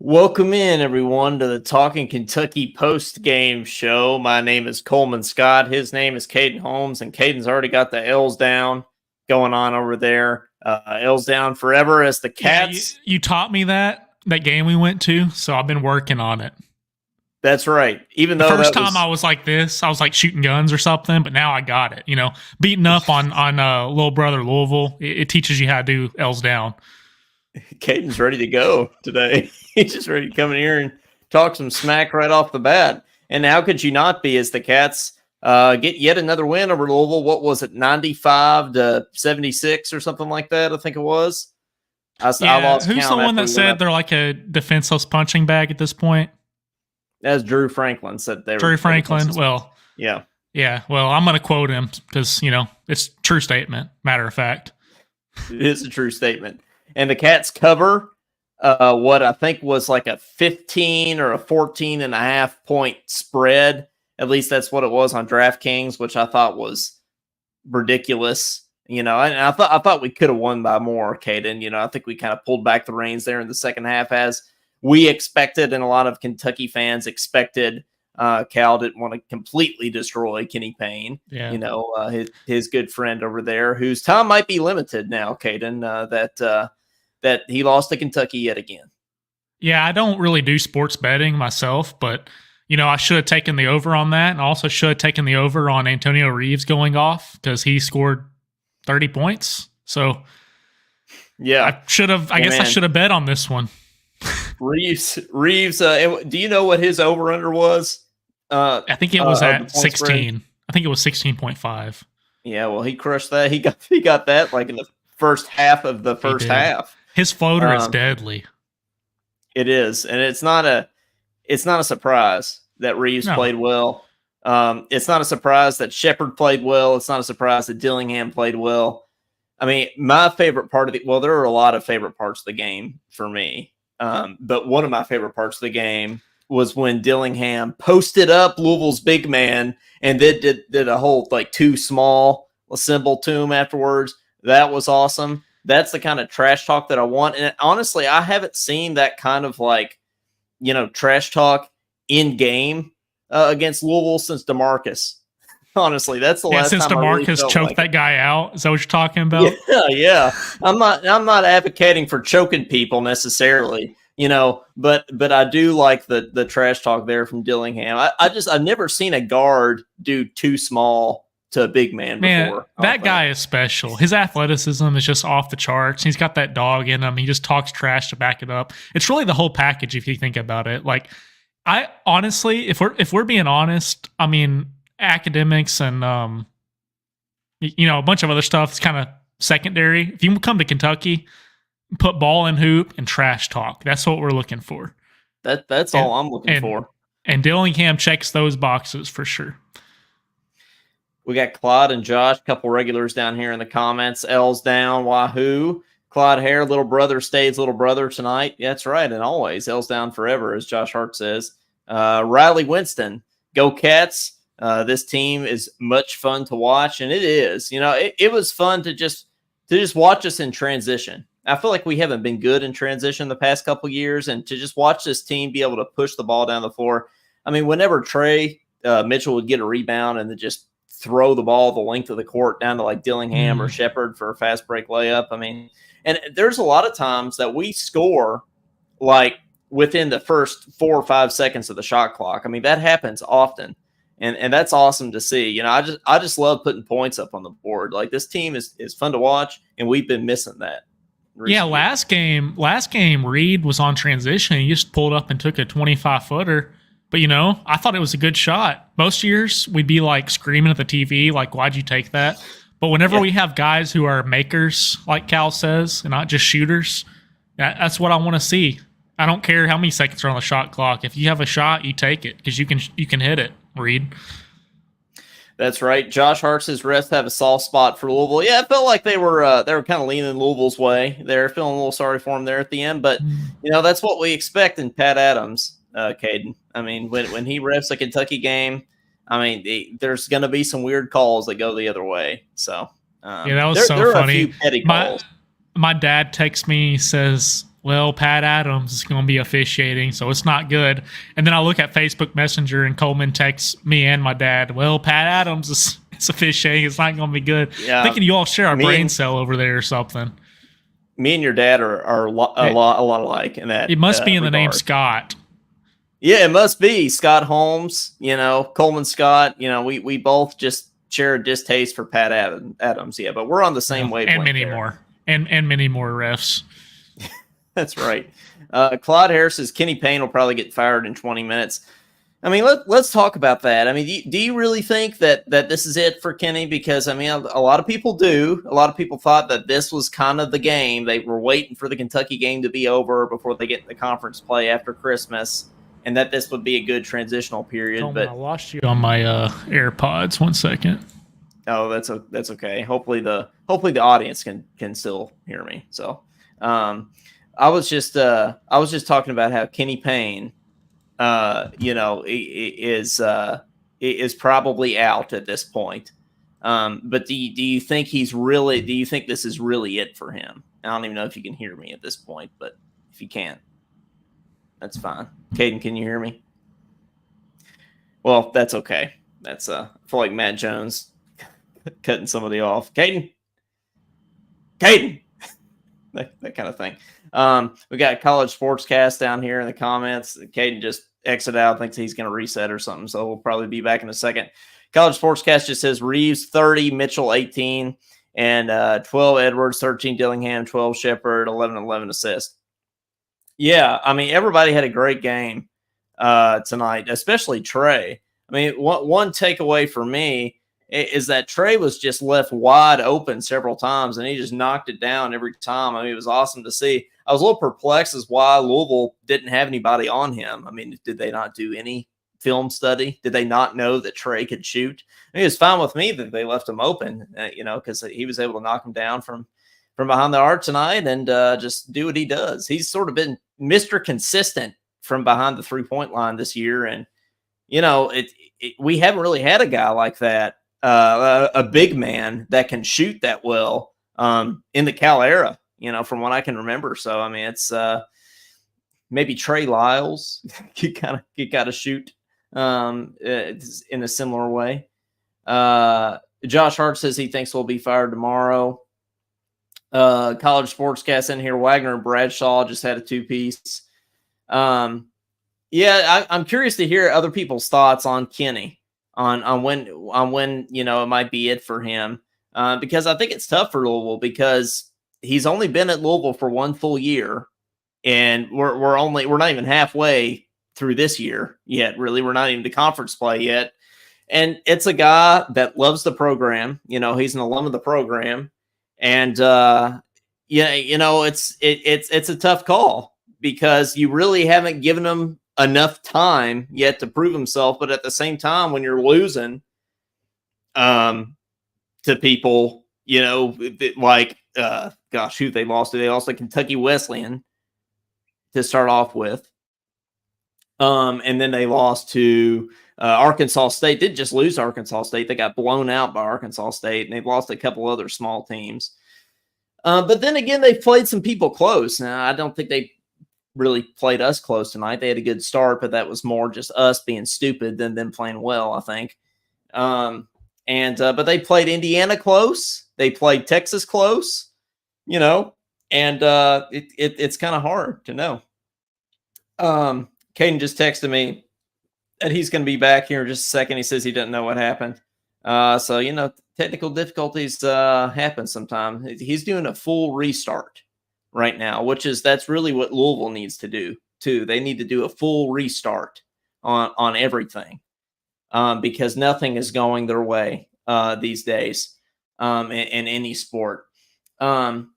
Welcome in, everyone, to the Talking Kentucky post-game show. My name is Coleman Scott. His name is Caden Holmes, and Caden's already got the L's down going on over there. L's down forever as the Cats. Yeah, you taught me that game we went to, so I've been working on it. That's right. Even the though first time I was like this, I was like shooting guns or something, but now I got it. You know, beating up on little brother Louisville, it teaches you how to do L's down. Caden's ready to go today. He's just ready to come in here and talk some smack right off the bat. And how could you not be as the Cats get yet another win over Louisville? What was it, 95-76 or something like that? I think it was. I lost who's count the one that said they're like a defenseless punching bag at this point? As Drew Franklin said they were. Drew Franklin. Well, yeah. Well, I'm going to quote him because, it's a true statement. Matter of fact. It is a true statement. And the Cats cover what I think was like a 15 or a 14.5 point spread. At least that's what it was on DraftKings, which I thought was ridiculous. And I thought we could have won by more, Caden. I think we kind of pulled back the reins there in the second half as we expected, and a lot of Kentucky fans expected. Cal didn't want to completely destroy Kenny Payne. Yeah. His good friend over there, whose time might be limited now, Caden, that he lost to Kentucky yet again. Yeah, I don't really do sports betting myself, but, I should have taken the over on that, and also should have taken the over on Antonio Reeves going off because he scored 30 points. So, yeah, I guess I should have bet on this one. Reeves. Do you know what his over/under was? I think it was at 16. Spread? I think it was 16.5. Yeah, well, he crushed that. He got that like in the first half of the first half. His floater is deadly. It is, and it's not a surprise that Reeves played well. It's not a surprise that Shepard played well. It's not a surprise that Dillingham played well. I mean, my favorite part of there are a lot of favorite parts of the game for me. But one of my favorite parts of the game was when Dillingham posted up Louisville's big man and then did a whole like too small symbol to him afterwards. That was awesome. That's the kind of trash talk that I want. And honestly, I haven't seen that kind of trash talk in game against Louisville since DeMarcus. Honestly, that's the last time. Since DeMarcus really choked that guy out. Is that what you're talking about? Yeah. I'm not advocating for choking people necessarily, but I do like the trash talk there from Dillingham. I've never seen a guard do too small to a big man before. That guy is special. His athleticism is just off the charts. He's got that dog in him. He just talks trash to back it up. It's really the whole package if you think about it. Like, I honestly, if we're being honest, I mean, academics and a bunch of other stuff is kind of secondary. If you come to Kentucky, put ball in hoop and trash talk. That's what we're looking for. That's all I'm looking for. And Dillingham checks those boxes for sure. We got Claude and Josh, a couple regulars down here in the comments. L's down, wahoo. Claude Hare, little brother stays little brother tonight. Yeah, that's right, and always. L's down forever, as Josh Hart says. Riley Winston, go Cats. This team is much fun to watch, and it is. It was fun to just watch us in transition. I feel like we haven't been good in transition the past couple years, and to just watch this team be able to push the ball down the floor. I mean, whenever Trey Mitchell would get a rebound and then just throw the ball the length of the court down to like Dillingham or Shepard for a fast break layup. I mean, and there's a lot of times that we score like within the first 4 or 5 seconds of the shot clock. I mean, that happens often. And that's awesome to see. I just love putting points up on the board. Like, this team is fun to watch, and we've been missing that recently. Yeah, last game Reed was on transition. He just pulled up and took a 25-footer. But, I thought it was a good shot. Most years we'd be like screaming at the TV, like, why'd you take that? But whenever we have guys who are makers, like Cal says, and not just shooters, that's what I want to see. I don't care how many seconds are on the shot clock. If you have a shot, you take it because you can hit it, Reed. That's right. Josh Hart says refs have a soft spot for Louisville. Yeah, it felt like they were kind of leaning Louisville's way. They're feeling a little sorry for him there at the end, but that's what we expect in Pat Adams. Caden. I mean, when he refs a Kentucky game, I mean, there's going to be some weird calls that go the other way. So that was so funny. A few petty calls. My dad texts me, says, well, Pat Adams is going to be officiating, so it's not good. And then I look at Facebook Messenger and Coleman texts me and my dad, well, Pat Adams is officiating. It's not going to be good. Yeah, Thinking you all share a brain cell over there or something. Me and your dad are a lot alike in that. It must be in regard. The name Scott. Yeah, it must be Scott Holmes. Coleman Scott. We both just share a distaste for Pat Adams. Yeah, but we're on the same wavelength. And many more. And many more refs. That's right. Claude Harris says Kenny Payne will probably get fired in 20 minutes. I mean, let's talk about that. I mean, do you really think that this is it for Kenny? Because, I mean, a lot of people do. A lot of people thought that this was kind of the game. They were waiting for the Kentucky game to be over before they get the conference play after Christmas, and that this would be a good transitional period. But I lost you on my AirPods. 1 second. Oh, that's okay. Hopefully the audience can still hear me. So, I was just talking about how Kenny Payne, is probably out at this point. But do you think this is really it for him? I don't even know if you can hear me at this point, but if you can't, that's fine. Caden, can you hear me? Well, that's okay. That's I feel like Matt Jones cutting somebody off. Caden, that kind of thing. We got College Sportscast down here in the comments. Caden just exited out, thinks he's going to reset or something, so we'll probably be back in a second. College Sportscast just says Reeves 30, Mitchell 18, and 12 Edwards, 13 Dillingham, 12 Shepard, 11 assists. Yeah, I mean, everybody had a great game tonight, especially Trey. I mean, one takeaway for me is that Trey was just left wide open several times, and he just knocked it down every time. I mean, it was awesome to see. I was a little perplexed as why Louisville didn't have anybody on him. I mean, did they not do any film study? Did they not know that Trey could shoot? I mean, it was fine with me that they left him open, because he was able to knock him down from behind the arc tonight and just do what he does. He's sort of been Mr. Consistent from behind the three-point line this year, and we haven't really had a guy like that. A big man that can shoot that well in the Cal era, from what I can remember. So, I mean, it's maybe Trey Lyles. you got to shoot in a similar way. Josh Hart says he thinks we'll be fired tomorrow. College Sportscast in here. Wagner and Bradshaw just had a two-piece. I'm curious to hear other people's thoughts on Kenny. On when it might be it for him, because I think it's tough for Louisville because he's only been at Louisville for one full year, and we're not even halfway through this year yet. Really, we're not even to conference play yet, and it's a guy that loves the program. He's an alum of the program, and it's a tough call because you really haven't given him enough time yet to prove himself, but at the same time, when you're losing to people, like who they lost to? They lost to Kentucky Wesleyan to start off with, and then they lost to Arkansas State. Didn't just lose to Arkansas State; they got blown out by Arkansas State, and they've lost a couple other small teams. But then again, they've played some people close. Now, I don't think they really played us close tonight. They had a good start, but that was more just us being stupid than them playing well, I think. But they played Indiana close. They played Texas close, and it's kind of hard to know. Caden just texted me that he's going to be back here in just a second. He says he doesn't know what happened. So, technical difficulties happen sometimes. He's doing a full restart right now, that's really what Louisville needs to do too. They need to do a full restart on everything because nothing is going their way these days in any sport. Riley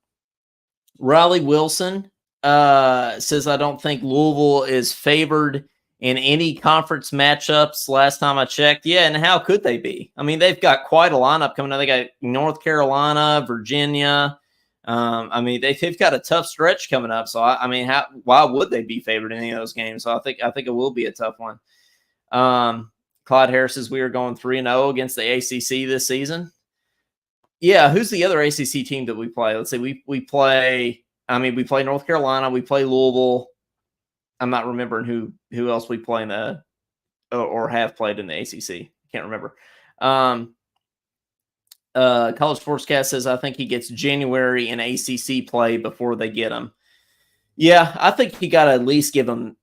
Wilson says, I don't think Louisville is favored in any conference matchups last time I checked. Yeah, and how could they be? I mean, they've got quite a lineup coming up. They got North Carolina, Virginia. They've got a tough stretch coming up. So, why would they be favored in any of those games? So, I think it will be a tough one. Claude Harris says we are going 3-0 against the ACC this season. Yeah, who's the other ACC team that we play? Let's say we play I mean, we play North Carolina, we play Louisville. I'm not remembering who else we play in the or have played in the ACC. Can't remember. College Sportscast says I think he gets January in ACC play before they get him. Yeah, I think you got to at least give him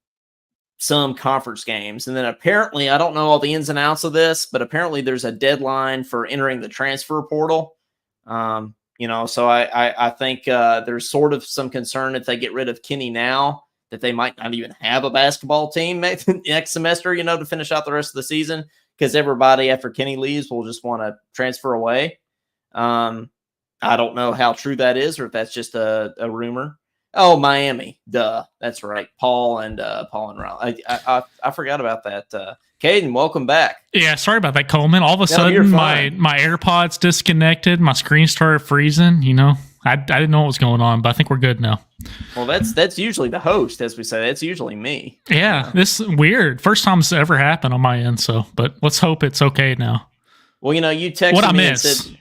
some conference games. And then apparently, I don't know all the ins and outs of this, but apparently there's a deadline for entering the transfer portal. So I think there's sort of some concern if they get rid of Kenny now that they might not even have a basketball team next semester, to finish out the rest of the season, because everybody after Kenny leaves will just want to transfer away. I don't know how true that is or if that's just a rumor. Oh, Miami. Duh. That's right. Paul and Riley. I forgot about that. Caden, welcome back. Yeah, sorry about that, Coleman. All of a sudden, my AirPods disconnected. My screen started freezing. I didn't know what was going on, but I think we're good now. Well, that's usually the host, as we say. That's usually me. Yeah, this is weird. First time it's ever happened on my end. But let's hope it's okay now. Well, you texted what I me miss? And said,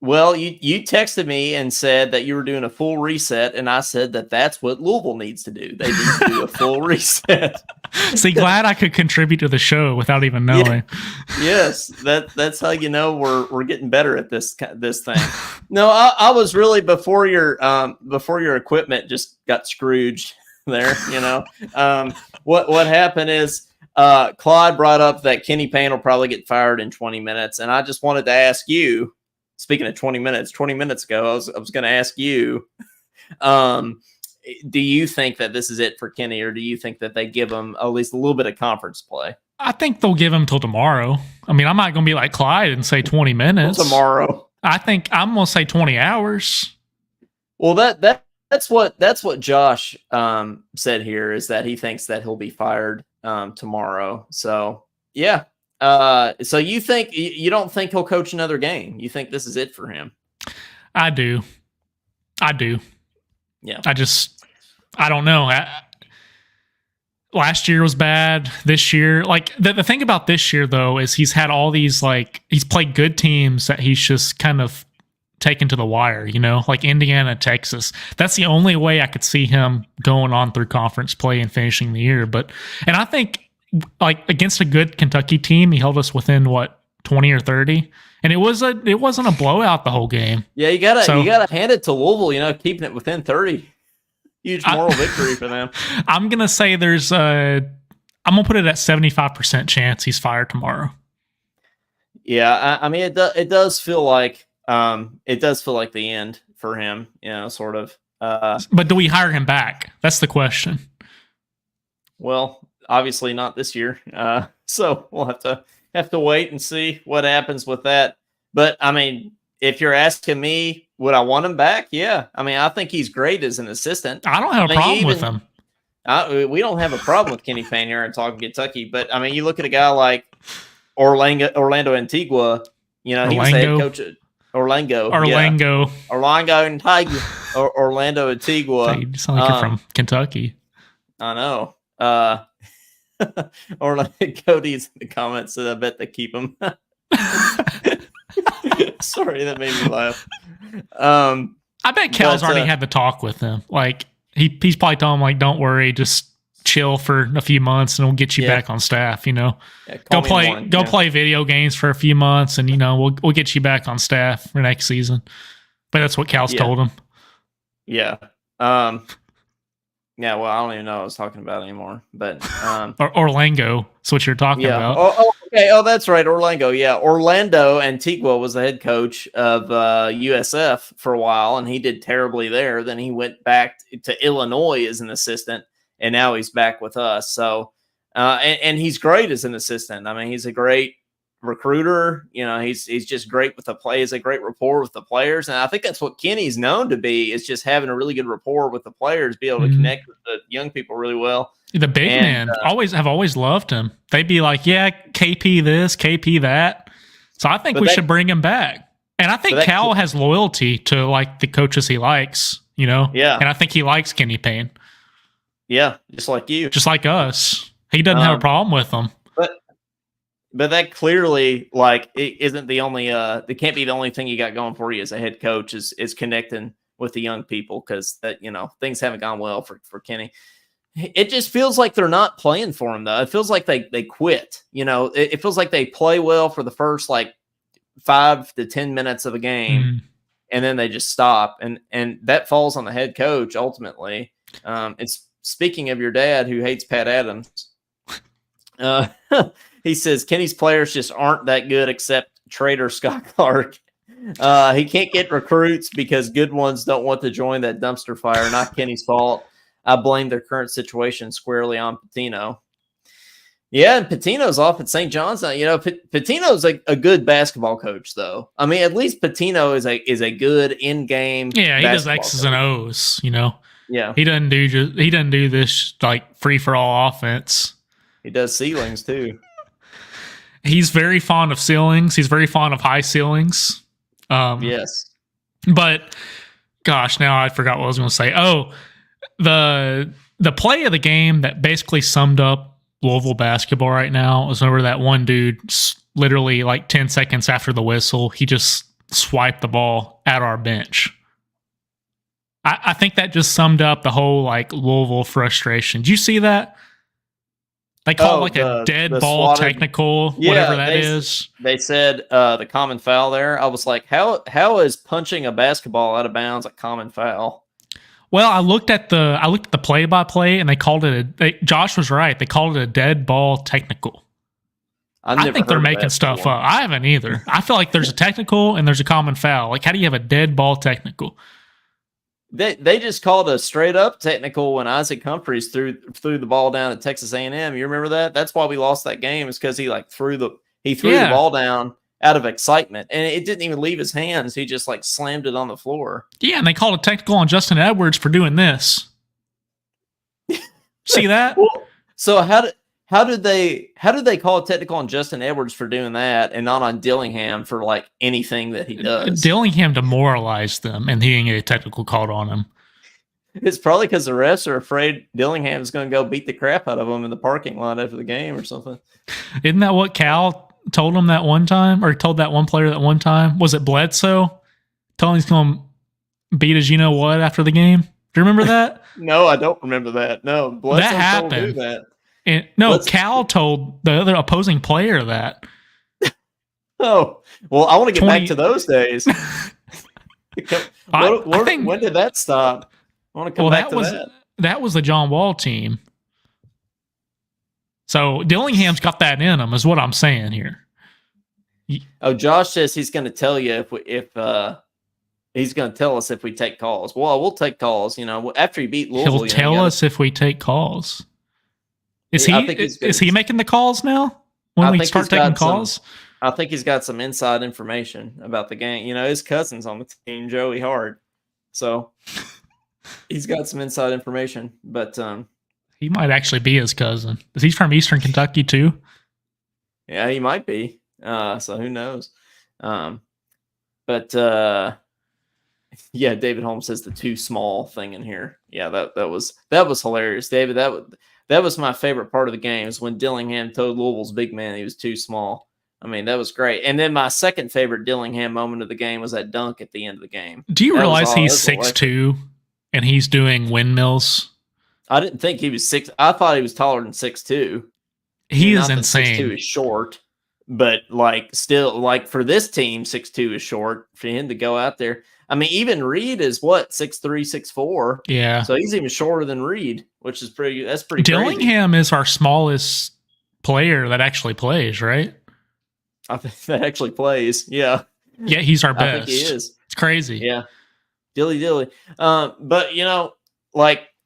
well, you texted me and said that you were doing a full reset, and I said that's what Louisville needs to do. They need to do a full reset. See, glad I could contribute to the show without even knowing. Yeah. Yes, that's how we're getting better at this thing. No, I was really before your equipment just got Scrooged there. What happened is Claude brought up that Kenny Payne will probably get fired in 20 minutes, and I just wanted to ask you. Speaking of 20 minutes ago, I was going to ask you, do you think that this is it for Kenny, or do you think that they give him at least a little bit of conference play? I think they'll give him till tomorrow. I mean, I'm not going to be like Clyde and say 20 minutes. Tomorrow. I think I'm going to say 20 hours. Well, that's what Josh said here, is that he thinks that he'll be fired tomorrow. So, yeah. So you don't think he'll coach another game? You think this is it for him? I do. Yeah. I don't know. Last year was bad. This year, like the thing about this year though, is he's had all these, like, he's played good teams that he's just kind of taken to the wire, like Indiana, Texas. That's the only way I could see him going on through conference play and finishing the year. And I think, like, against a good Kentucky team, he held us within 20 or 30, and it wasn't a blowout the whole game. Yeah, you gotta hand it to Louisville, keeping it within 30. Huge moral victory for them. I'm gonna say I'm gonna put it at 75% chance he's fired tomorrow. Yeah, I mean it does feel like the end for him, sort of. But do we hire him back? That's the question. Well, obviously not this year. So we'll have to wait and see what happens with that. But I mean, if you're asking me, would I want him back? Yeah. I mean, I think he's great as an assistant. I don't have a problem with him. We don't have a problem with Kenny Payne here and talking Kentucky. But I mean, you look at a guy like Orlando Antigua, he was the head coach at Orlando Antigua. You sound like you're from Kentucky. I know. Cody's in the comments, so I bet they keep him. Sorry, that made me laugh. I bet Cal's already had the talk with him. Like he's probably telling him, like, don't worry, just chill for a few months and we'll get you back on staff. Yeah, go play video games for a few months, and we'll get you back on staff for next season. But that's what Cal's told him. Yeah. Yeah, well, I don't even know what I was talking about anymore. But Orlando, that's what you're talking about. Oh, okay. Oh, that's right, Orlando. Yeah, Orlando Antigua was the head coach of USF for a while, and he did terribly there. Then he went back to Illinois as an assistant, and now he's back with us. So, and he's great as an assistant. I mean, he's a great recruiter. He's just great with the play. He's a great rapport with the players, and I think that's what Kenny's known to be, is just having a really good rapport with the players, be able to connect with the young people really well. The big man have always loved him. They'd be like, yeah, KP this, KP that. So I think we should bring him back. And I think Cal has loyalty to, like, the coaches he likes. Yeah. And I think he likes Kenny Payne. Yeah, just like you, just like us. He doesn't have a problem with them. But that clearly, like, it isn't the only. It can't be the only thing you got going for you as a head coach is connecting with the young people because that things haven't gone well for Kenny. It just feels like they're not playing for him though. It feels like they quit. It feels like they play well for the first like 5 to 10 minutes of a game, and then they just stop, and that falls on the head coach ultimately. It's speaking of your dad who hates Pat Adams. He says Kenny's players just aren't that good except Trader Scott Clark. He can't get recruits because good ones don't want to join that dumpster fire. Not Kenny's fault. I blame their current situation squarely on Patino. Yeah, and Patino's off at St. John's now. Patino's a good basketball coach, though. I mean, at least Patino is a good in-game. Yeah, he does X's and O's. Yeah, he doesn't do this like free for all offense. He does ceilings too. He's very fond of ceilings. He's very fond of high ceilings. Yes, but gosh, now I forgot what I was going to say. Oh. The play of the game that basically summed up Louisville basketball right now was whenever that one dude, literally like 10 seconds after the whistle, he just swiped the ball at our bench. I think that just summed up the whole like Louisville frustration. Did you see that? They call it like a dead ball technical, whatever that is. They said the common foul there. I was like, how is punching a basketball out of bounds a common foul? Well, I looked at the play-by-play, and they called it Josh was right. They called it a dead ball technical. I think they're making stuff up. I haven't either. I feel like there's a technical and there's a common foul. Like, how do you have a dead ball technical? They just called a straight up technical when Isaac Humphries threw the ball down at Texas A&M. You remember that? That's why we lost that game. Is because he threw the ball down out of excitement, and it didn't even leave his hands. He just like slammed it on the floor. Yeah, and they called a technical on Justin Edwards for doing this. See that? Well, so how did they call a technical on Justin Edwards for doing that, and not on Dillingham for like anything that he does? Dillingham demoralized them, and he didn't get a technical called on him. It's probably because the refs are afraid Dillingham is going to go beat the crap out of him in the parking lot after the game or something. Isn't that what Cal told him that one time, or told that one player that one time? Was it Bledsoe? Told him he's going to beat his you-know-what after the game? Do you remember that? No, I don't remember that. No, Bledsoe that happened. Told that. Cal told the other opposing player that. Oh, well, I want to get back to those days. When did that stop? I want to come back to that. That was the John Wall team. So Dillingham's got that in him, is what I'm saying here. Oh, Josh says he's going to tell you if he's going to tell us if we take calls. Well, we'll take calls. After he beat Louisville, he'll tell us if we take calls. Is he making the calls now? When we start taking calls, I think he's got some inside information about the game. His cousin's on the team, Joey Hart. So he's got some inside information, but he might actually be his cousin. Is he from Eastern Kentucky too? Yeah, he might be. So who knows? Yeah, David Holmes says the too small thing in here. Yeah, that was hilarious, David. That was my favorite part of the game, is when Dillingham told Louisville's big man he was too small. I mean, that was great. And then my second favorite Dillingham moment of the game was that dunk at the end of the game. Do you realize he's 6'2" and he's doing windmills? I didn't think he was 6. I thought he was taller than 6'2". He is insane. 6'2" is short, but still, for this team, 6'2" is short for him to go out there. I mean, even Reed is 6'3", 6'4". Yeah. So he's even shorter than Reed, which is pretty Dillingham crazy. Is our smallest player that actually plays, right? I think that actually plays. Yeah. Yeah, he's our best. I think he is. It's crazy. Yeah. Dilly. But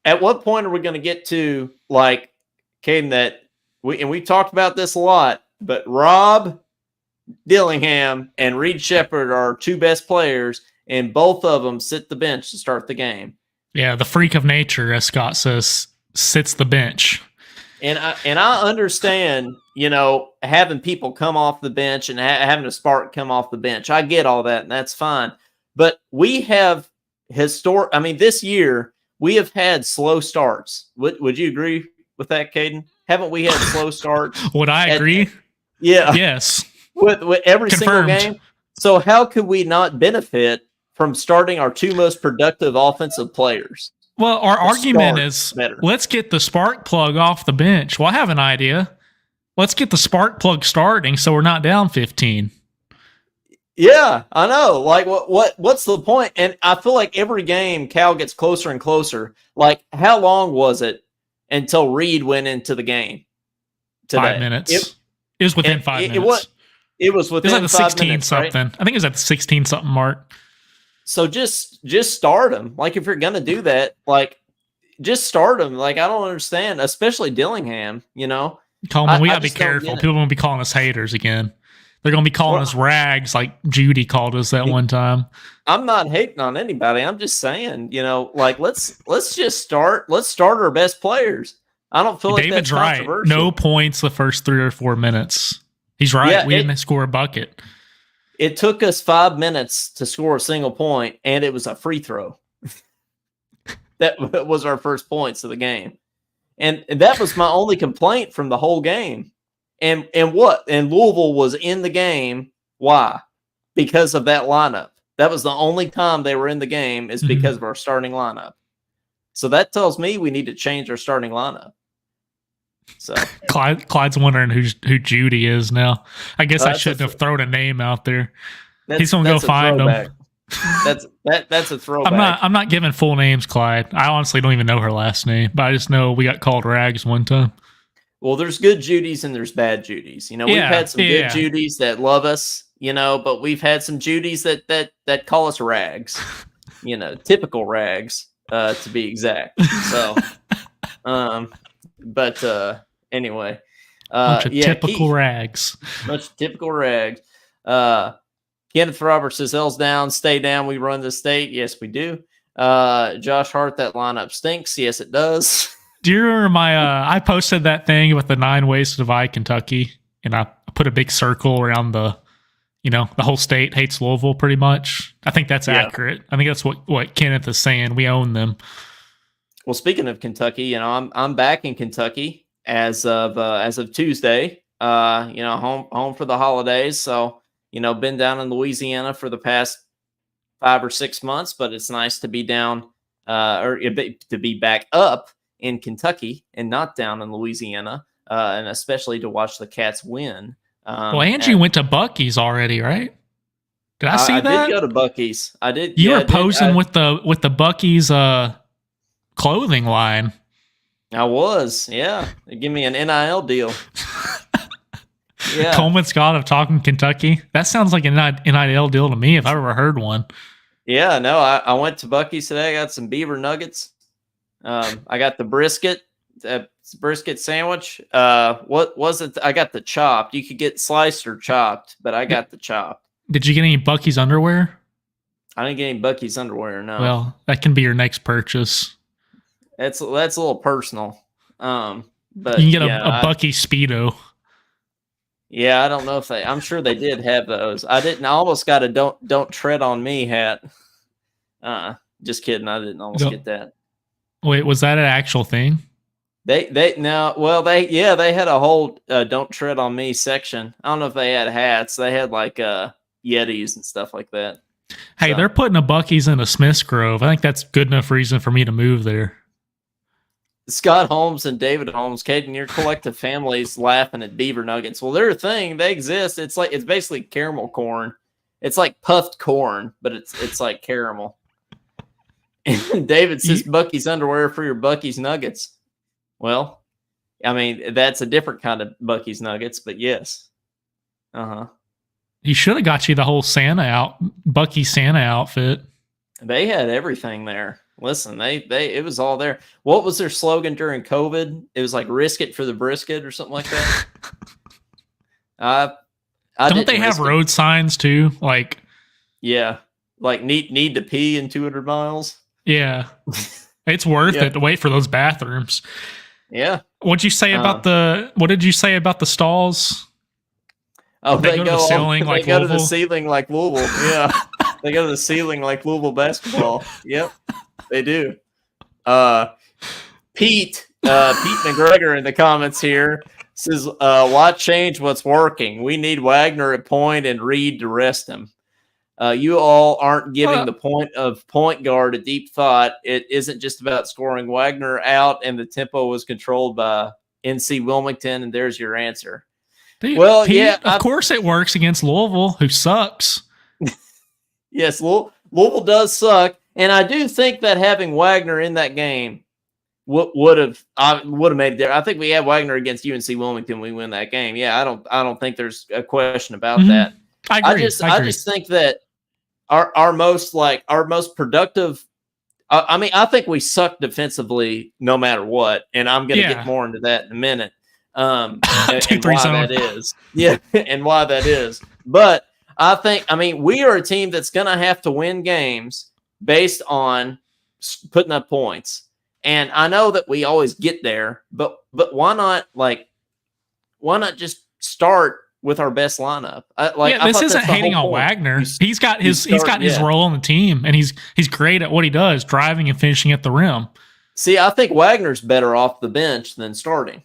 at what point are we going to get to Caden, that we talked about this a lot, but Rob Dillingham and Reed Shepherd are our two best players, and both of them sit the bench to start the game. Yeah, the freak of nature, as Scott says, sits the bench. And I understand, having people come off the bench and having a spark come off the bench. I get all that, and that's fine. But we have this year we have had slow starts. Would you agree with that, Caden? Haven't we had slow starts? Would I agree? Yeah. Yes. With every Confirmed. single game. So how could we not benefit from starting our two most productive offensive players. Well, our argument Start is better. let's get the spark plug off the bench. Well, I have an idea. Let's get the spark plug starting so we're not down 15. Yeah, I know. Like, what's the point? And I feel like every game, Cal gets closer and closer. Like, how long was it until Reed went into the game today? 5 minutes. It was within 5 minutes. It was within it was like the 5 16 minutes, something. right? I think it was at the 16 something mark. So just start him. Like, if you're gonna do that, like, just start him. Like, I don't understand, especially Dillingham. You know, Coleman, we gotta be just don't careful. get it. People are gonna be calling us haters again. They're gonna be calling us rags like Judy called us that one time. I'm not hating on anybody. I'm just saying, you know, like let's just start. Let's start our best players. I don't feel like David's that's right. controversial. No points the first 3 or 4 minthat. He's right. Yeah, we didn't score a bucket. It took us 5 minutes to score a single point, and it was a free throw. That was our first points of the game. And that was my only complaint from the whole game. And Louisville was in the game. Why? Because of that lineup. That was the only time they were in the game is because of our starting lineup. So that tells me we need to change our starting lineup. So Clyde's wondering who Judy is now. I guess I shouldn't have thrown a name out there. He's gonna go find him. That's a throwback. I'm not giving full names, Clyde. I honestly don't even know her last name, but I just know we got called rags one time. Well, there's good Judys and there's bad Judys. You know, we've had some good Judys that love us, you know, but we've had some Judys that call us rags. You know, typical rags, to be exact. So anyway. Bunch of typical rags. Bunch of typical rags. Kenneth Roberts says, L's down, stay down, we run the state. Yes, we do. Josh Hart, that lineup stinks. Yes, it does. Do you remember I posted that thing with the 9 ways to divide Kentucky, and I put a big circle around the whole state hates Louisville pretty much. I think that's accurate. I think that's what Kenneth is saying. We own them. Well, speaking of Kentucky, you know, I'm back in Kentucky as of Tuesday. Home for the holidays. So, you know, been down in Louisiana for the past 5 or 6 months, but it's nice to be down or to be back up in Kentucky and not down in Louisiana, and especially to watch the Cats win. Well, Angie went to Buc-ee's already, right? Did I see that? I did go to Buc-ee's. I did. You were posing with the Buc-ee's clothing line. I was, yeah. They give me an NIL deal. Yeah. Coleman Scott of Talking Kentucky. That sounds like an NIL deal to me if I've ever heard one. Yeah, no, I went to Buc-ee's today. I got some beaver nuggets. I got the brisket sandwich. What was it? I got the chopped. You could get sliced or chopped, but I got the chopped. Did you get any Buc-ee's underwear? I didn't get any Buc-ee's underwear, no. Well, that can be your next purchase. That's a little personal. But you can get a Buc-ee's Speedo. Yeah, I don't know if I'm sure they did have those. I almost got a don't tread on me hat. Just kidding. I didn't almost get that. Wait, was that an actual thing? They had a whole don't tread on me section. I don't know if they had hats. They had like Yetis and stuff like that. Hey, they're putting a Buc-ee's in a Smith's Grove. I think that's good enough reason for me to move there. Scott Holmes and David Holmes, Caden, your collective family's laughing at beaver nuggets. Well, they're a thing. They exist. It's basically caramel corn. It's like puffed corn, but it's like caramel. And David says Buc-ee's underwear for your Buc-ee's nuggets. Well, I mean, that's a different kind of Buc-ee's nuggets, but yes. He should have got you the whole Buc-ee's Santa outfit. They had everything there. Listen, it was all there. What was their slogan during COVID? It was like "risk it for the brisket" or something like that. Don't they have road signs too? Like, yeah, like need to pee in 200 miles. Yeah, it's worth it to wait for those bathrooms. Yeah. What did you say about the stalls? Oh, they go to the ceiling like Louisville. Go to the ceiling like Louisville. Yeah, they go to the ceiling like Louisville basketball. Yep, they do. Pete McGregor in the comments here says, "Why change what's working? We need Wagner at point and Reed to rest him." You all aren't giving the point of point guard a deep thought. It isn't just about scoring. Wagner out, and the tempo was controlled by NC Wilmington, and there's your answer. Dude, well, of course it works against Louisville, who sucks. Yes, Louisville does suck, and I do think that having Wagner in that game would have made it there. I think we had Wagner against UNC Wilmington. We win that game. Yeah, I don't think there's a question about that. I agree. I just think that our most productive. I think we suck defensively no matter what, and I'm going to get more into that in a minute. And why that is, and why that is. But we are a team that's going to have to win games based on putting up points. And I know that we always get there, but why not just start with our best lineup? This isn't hating on Wagner. He's got his role on the team, and he's great at what he does, driving and finishing at the rim. See, I think Wagner's better off the bench than starting.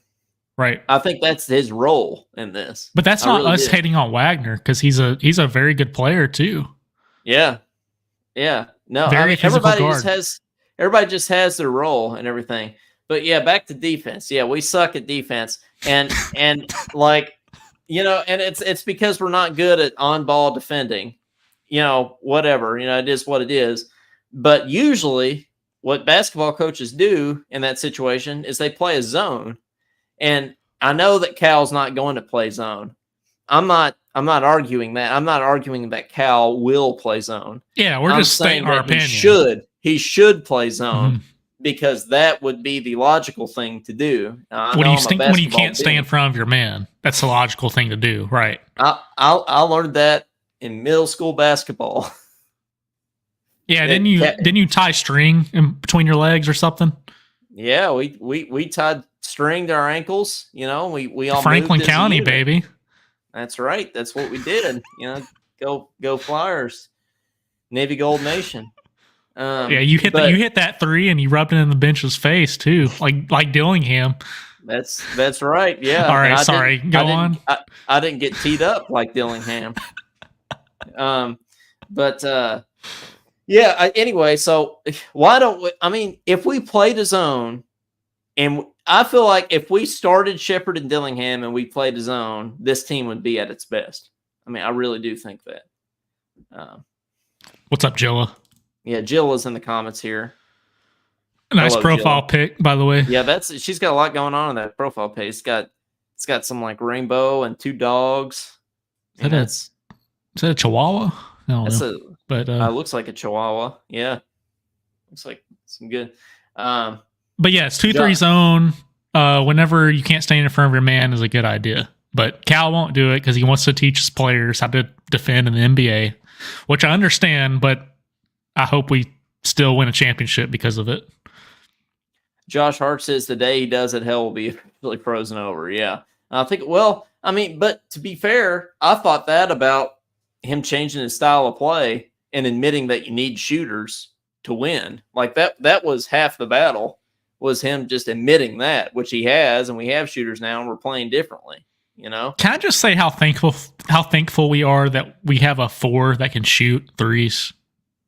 Right. I think that's his role in this. But that's not us hating on Wagner, because he's a very good player too. Yeah. Yeah. No, everybody just has their role and everything. But yeah, back to defense. Yeah, we suck at defense. And like, and it's because we're not good at on-ball defending. Whatever. It is what it is. But usually what basketball coaches do in that situation is they play a zone. And I know that Cal's not going to play zone. I'm not arguing that. I'm not arguing that Cal will play zone. Yeah, we're just stating our opinion. He should play zone because that would be the logical thing to do. When you can't stay in front of your man, that's the logical thing to do, right? I learned that in middle school basketball. Yeah, didn't you tie string in between your legs or something? Yeah, we tied string to our ankles. We all Franklin County, baby. That's right. That's what we did. Go Flyers, Navy Gold Nation. You hit that three and you rubbed it in the bench's face too, like Dillingham. That's right. Yeah. All right. Sorry. Go on. I didn't get teed up like Dillingham. Anyway, so why don't we? If we played a zone, and I feel like if we started Shepherd and Dillingham and we played a zone, this team would be at its best. I really do think that. What's up, Jilla? Yeah, Jill is in the comments here. Nice profile pic, by the way. Yeah, she's got a lot going on in that profile page. It's got some like rainbow and two dogs. Is that a Chihuahua? No, looks like a Chihuahua. Yeah, looks like some good. But yeah, it's 2-3 zone. Whenever you can't stay in front of your man is a good idea. But Cal won't do it because he wants to teach his players how to defend in the NBA, which I understand, but I hope we still win a championship because of it. Josh Hart says the day he does it, hell will be really frozen over. Yeah. I think, but to be fair, I thought that about him changing his style of play and admitting that you need shooters to win. Like that was half the battle, was him just admitting that, which he has, and we have shooters now and we're playing differently. Can I just say how thankful we are that we have a 4 that can shoot threes?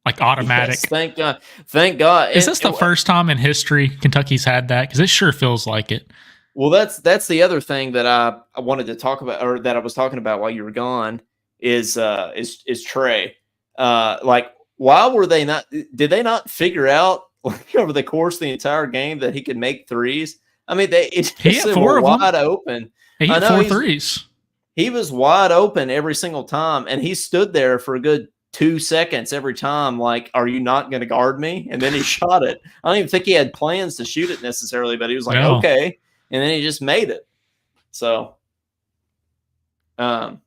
Like automatic. Yes, thank God. Is this the first time in history Kentucky's had that? Because it sure feels like it. Well, that's the other thing that I wanted to talk about, or that I was talking about while you were gone, is Trey. Why were they not? Did they not figure out over the course of the entire game that he could make threes? He had 4 of them wide open. He hit 4 threes. He was wide open every single time, and he stood there for a good 2 seconds every time, like, are you not going to guard me? And then he shot it. I don't even think he had plans to shoot it necessarily, but he was like, okay. And then he just made it. So, Scott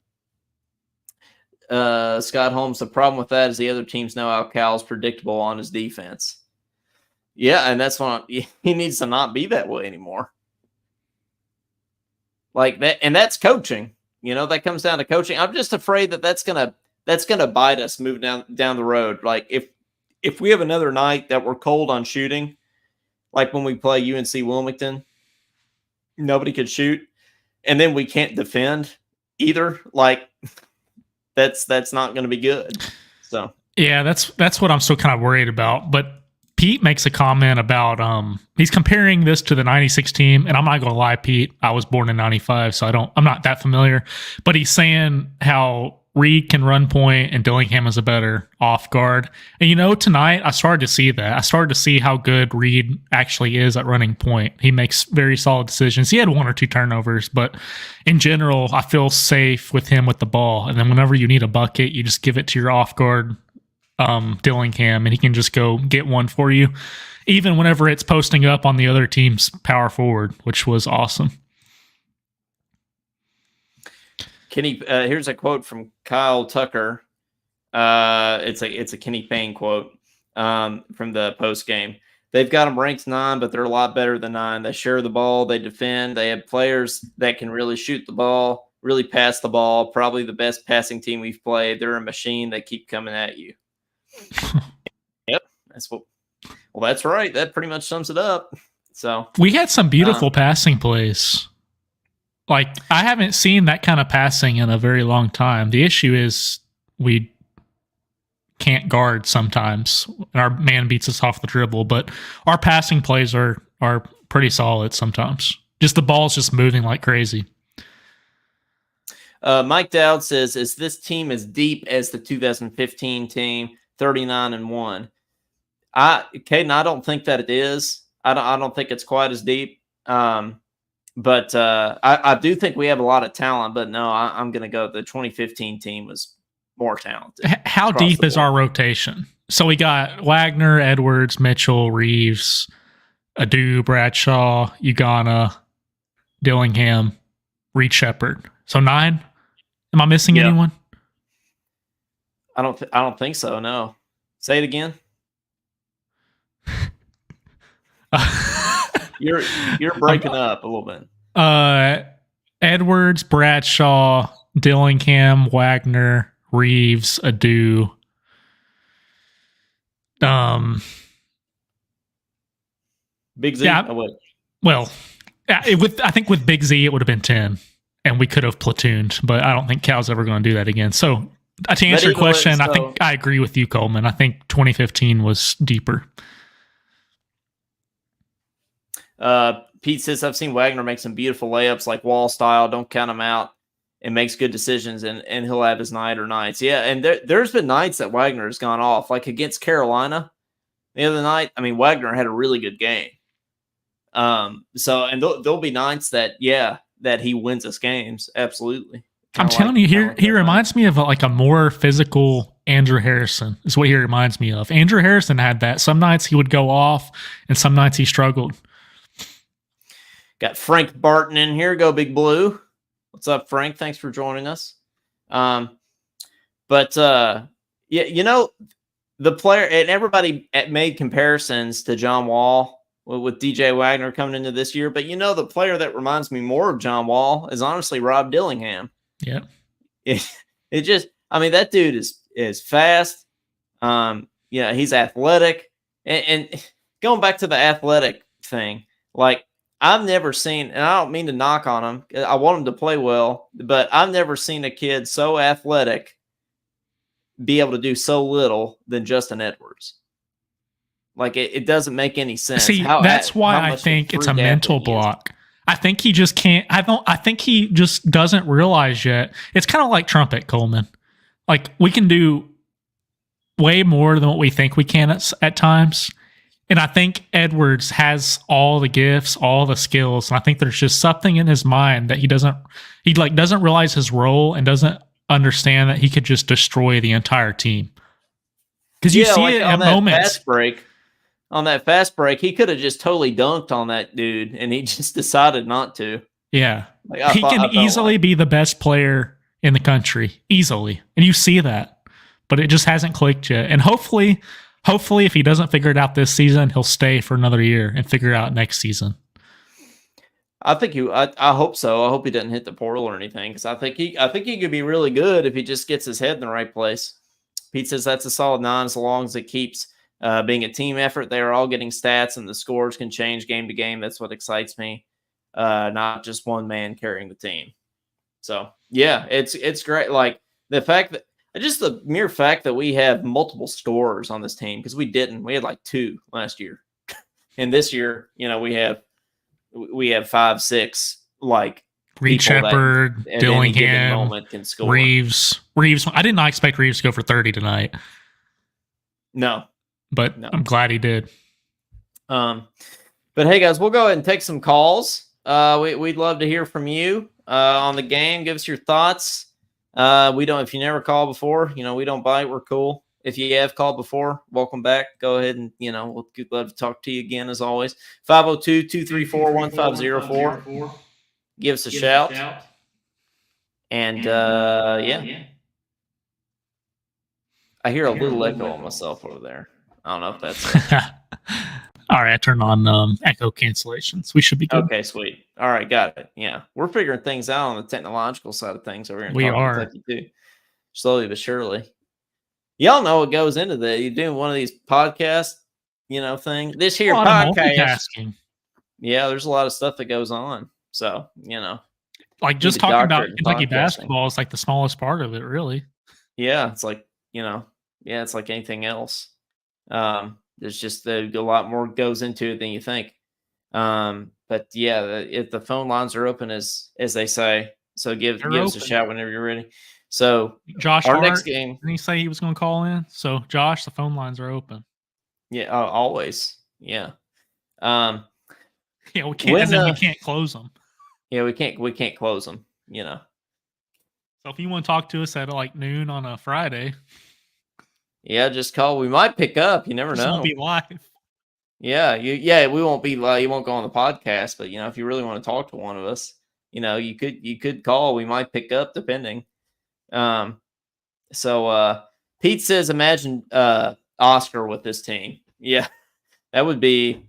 Holmes, the problem with that is the other teams know how Cal's predictable on his defense. Yeah, and that's why he needs to not be that way anymore. Like that, and that's coaching. That comes down to coaching. I'm just afraid that that's gonna bite us moving down the road. Like if we have another night that we're cold on shooting, like when we play UNC Wilmington, nobody could shoot, and then we can't defend either. Like that's not going to be good. So yeah, that's what I'm still kind of worried about. But Pete makes a comment about he's comparing this to the 96 team, and I'm not gonna lie, Pete, I was born in 95, so I'm not that familiar. But he's saying how Reed can run point and Dillingham is a better off guard. And tonight I started to see that. I started to see how good Reed actually is at running point. He makes very solid decisions. He had 1 or 2 turnovers, but in general, I feel safe with him with the ball. And then whenever you need a bucket, you just give it to your off guard Dillingham, and he can just go get one for you, even whenever it's posting up on the other team's power forward, which was awesome. Kenny, here's a quote from Kyle Tucker. It's a Kenny Payne quote from the post game. They've got them ranked 9, but they're a lot better than 9. They share the ball, they defend, they have players that can really shoot the ball, really pass the ball. Probably the best passing team we've played. They're a machine. They keep coming at you. Yep, that's right. That pretty much sums it up. So we had some beautiful passing plays. Like, I haven't seen that kind of passing in a very long time. The issue is we can't guard sometimes. Our man beats us off the dribble, but our passing plays are pretty solid sometimes. Just the ball's just moving like crazy. Mike Dowd says, is this team as deep as the 2015 team, 39-1? Caden, I don't think that it is. I don't think it's quite as deep. But I do think we have a lot of talent, but no, I'm going to go. The 2015 team was more talented. How deep is our rotation? So we got Wagner, Edwards, Mitchell, Reeves, Adu, Bradshaw, Ugana, Dillingham, Reed Shepherd. So 9. Am I missing anyone? I don't think so. No. Say it again. You're breaking up a little bit. Edwards, Bradshaw, Dillingham, Wagner, Reeves, Adu. Big Z. Yeah. Well, I think with Big Z it would have been 10, and we could have platooned. But I don't think Cal's ever going to do that again. So to answer your question, I think I agree with you, Coleman. I think 2015 was deeper. Pete says, I've seen Wagner make some beautiful layups like wall style. Don't count him out, and makes good decisions, and he'll have his night or nights. Yeah, and there's been nights that Wagner has gone off, like against Carolina the other night. I mean, Wagner had a really good game. So, and there'll be nights that he wins us games. Absolutely. I'm telling you, he reminds me of like a more physical Andrew Harrison is what he reminds me of. Andrew Harrison had that. Some nights he would go off, and some nights he struggled. Got Frank Barton in here. Go Big Blue. What's up, Frank? Thanks for joining us. The player, and everybody made comparisons to John Wall with DJ Wagner coming into this year. But the player that reminds me more of John Wall is honestly Rob Dillingham. Yeah. That dude is fast. He's athletic. And going back to the athletic thing, like, I've never seen, and I don't mean to knock on him, I want him to play well, but I've never seen a kid so athletic be able to do so little than Justin Edwards. Like, it doesn't make any sense. See, that's why I think it's a mental block. I think he just can't. I think he just doesn't realize yet. It's kind of like trumpet, Coleman. Like, we can do way more than what we think we can at times. And I think Edwards has all the gifts, all the skills. And I think there's just something in his mind that he doesn't realize his role and doesn't understand that he could just destroy the entire team. Because you see it at moments. On that fast break, he could have just totally dunked on that dude, and he just decided not to. Yeah. He can easily be the best player in the country. Easily. And you see that. But it just hasn't clicked yet. And hopefully, if he doesn't figure it out this season, he'll stay for another year and figure it out next season. I hope so. I hope he doesn't hit the portal or anything, because I think he could be really good if he just gets his head in the right place. Pete says that's a solid 9 as long as it keeps being a team effort. They are all getting stats, and the scores can change game to game. That's what excites me. Not just one man carrying the team. So yeah, it's great. Like, the fact that Just the mere fact that we have multiple scorers on this team, because we didn't. We had like 2 last year. And this year, we have 5, 6 like Reed people Shepard, that at any given Dillingham, moment can score. Reeves. I did not expect Reeves to go for 30 tonight. No. But I'm glad he did. But hey guys, we'll go ahead and take some calls. We'd love to hear from you on the game. Give us your thoughts. If you never called before, we don't bite. We're cool. If you have called before, welcome back. Go ahead and, we'll love to talk to you again as always. 502-234-1504. Give us a shout. And yeah. I hear a little echo on myself over there. I don't know if that's All right, I turned on echo cancellations. We should be good. Okay, sweet. All right, got it. Yeah, we're figuring things out on the technological side of things over here. We are. Kentucky too, slowly but surely. Y'all know what goes into that. You're doing one of these podcast, thing. This here podcast. Yeah, there's a lot of stuff that goes on. So, like just talking about Kentucky basketball is like the smallest part of it, really. Yeah, it's like, it's like anything else. There's just a lot more goes into it than you think. But yeah, if the phone lines are open, as they say, so give us a shout whenever you're ready. So Josh, our next game, didn't he say he was going to call in? So Josh, the phone lines are open. Yeah, always. Yeah. Yeah, we can't. We can't close them. Yeah, we can't close them. So if you want to talk to us at like noon on a Friday, yeah, just call. We might pick up. You never know. Won't be live. Yeah, we won't be live. You won't go on the podcast, but if you really want to talk to one of us, you could call. We might pick up depending. So Pete says, imagine Oscar with this team. Yeah, that would be.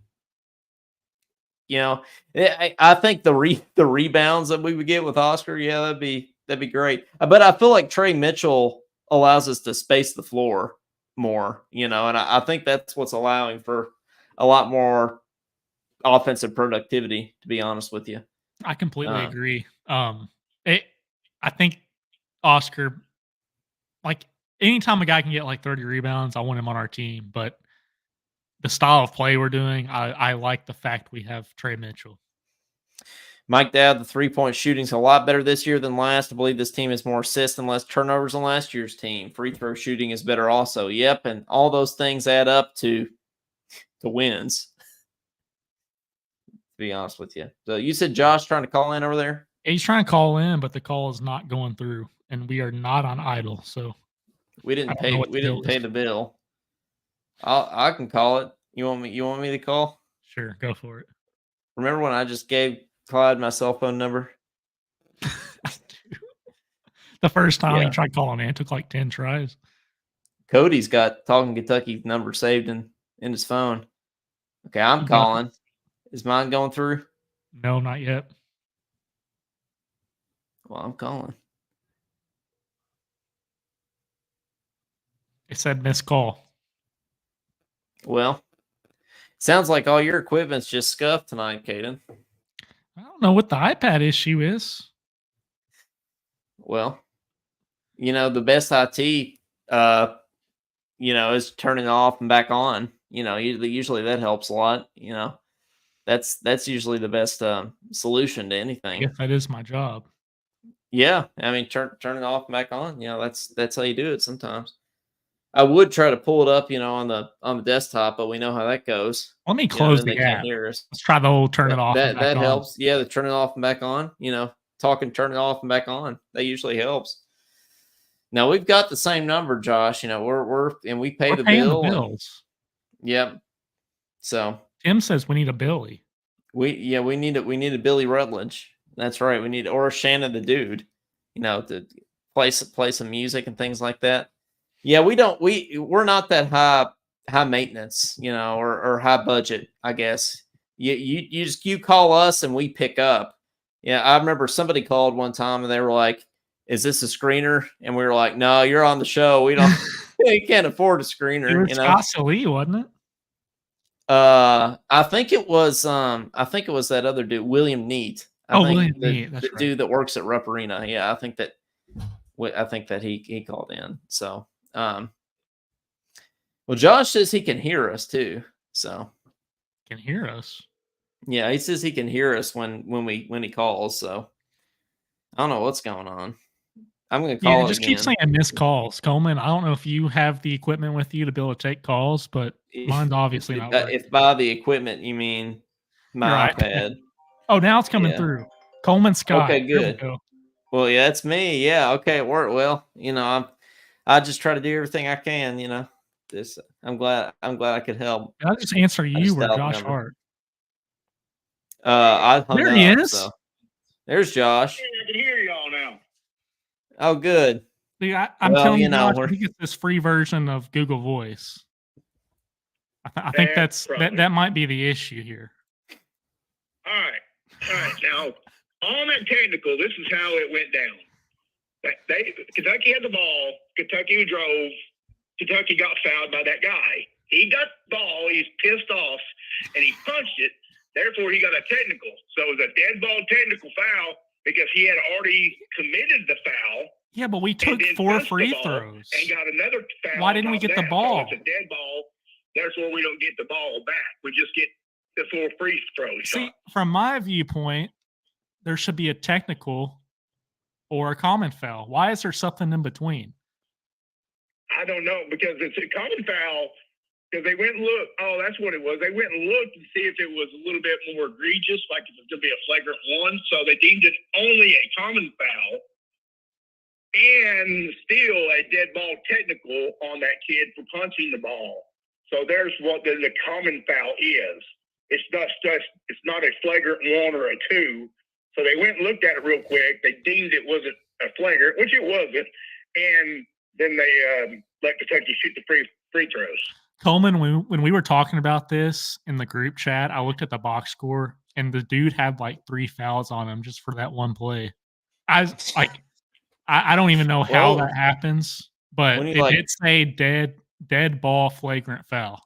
I think the rebounds that we would get with Oscar, yeah, that'd be great. But I feel like Trey Mitchell allows us to space the floor more, and I think that's what's allowing for a lot more offensive productivity, to be honest with you. I completely agree. I think Oscar, like anytime a guy can get like 30 rebounds, I want him on our team. But the style of play we're doing, I like the fact we have Trey Mitchell. Mike Dowd, the 3-point shooting's a lot better this year than last. I believe this team has more assists and less turnovers than last year's team. Free throw shooting is better also. Yep, and all those things add up to wins. To be honest with you. So you said Josh trying to call in over there? Yeah, he's trying to call in, but the call is not going through, and we are not on idle. So we didn't pay the bill. I can call it. You want me to call? Sure, go for it. Remember when I just gave Clyde my cell phone number? The first time he tried calling in, it took like 10 tries. Cody's got Talking Kentucky number saved in his phone. Okay, I'm calling. Is mine going through? No, not yet. Well, I'm calling. It said missed call. Well, sounds like all your equipment's just scuffed tonight, Caden. I don't know what the iPad issue is. Well, the best IT, is turning it off and back on. Usually that helps a lot. That's usually the best solution to anything. I guess that is my job. Yeah, I mean, turn it off and back on. That's how you do it sometimes. I would try to pull it up, on the desktop, but we know how that goes. Let me close the app. Let's try the whole turn it off. That helps. Yeah, the turn it off and back on. Talking, turn it off and back on. That usually helps. Now we've got the same number, Josh. We pay the bill. The bills. Yep. So Tim says we need a Billy. We need a Billy Rutledge. That's right. We need or Shannon the Dude. To play some music and things like that. Yeah, we're not that high maintenance, or high budget, I guess. You call us and we pick up. Yeah, I remember somebody called one time and they were like, "Is this a screener?" And we were like, "No, you're on the show. We don't. We can't afford a screener." It was Scott Lee, wasn't it? I think it was that other dude, William Neat. William Neat. That's the dude that works at Rupp Arena. Yeah, I think that I think that he called in. So, well, Josh says he can hear us too. So Can hear us. yeah, he says he can hear us when he calls. So I don't know what's going on. I'm gonna Yeah, call just keep again. saying missed calls, Coleman. I don't know if you have the equipment with you to be able to take calls, but mine's obviously not working. If by the equipment you mean my Right. iPad. Oh, now it's coming Yeah. through. Coleman Scott. Okay, There we good. go. Well, yeah, it's me. Yeah, okay, it worked. Well, I just try to do everything I can. This I'm glad I could help. Did I just answer I you just or dialed the Josh number. Hart? I hung There he up. is. So there's Josh. Yeah, I can hear y'all now. Oh, good. See, I'm Well, telling you, you know, Josh, I think it's this free version of Google Voice. I think that might be the issue here. All right. Now, on that technical, this is how it went down. Kentucky had the ball. Kentucky drove. Kentucky got fouled by that guy. He got the ball. He's pissed off, and he punched it. Therefore, he got a technical. So it was a dead ball technical foul because he had already committed the foul. Yeah, but we took 4 free throws. And got another foul. Why didn't we get the ball? So it's a dead ball. Therefore, we don't get the ball back. We just get the 4 free throws. See, from my viewpoint, there should be a technical or a common foul. Why is there something in between? I don't know, because it's a common foul. Because they went and looked. Oh, that's what it was. They went and looked to see if it was a little bit more egregious, like if it was going to be a flagrant one. So they deemed it only a common foul and still a dead ball technical on that kid for punching the ball. So there's what the common foul is. It's not a flagrant 1 or a 2. So they went and looked at it real quick. They deemed it wasn't a flagrant, which it wasn't. And then they let Kentucky shoot the free throws. Coleman, when we were talking about this in the group chat, I looked at the box score, and the dude had like 3 fouls on him just for that one play. I don't even know how that happens, but it did say dead ball flagrant foul.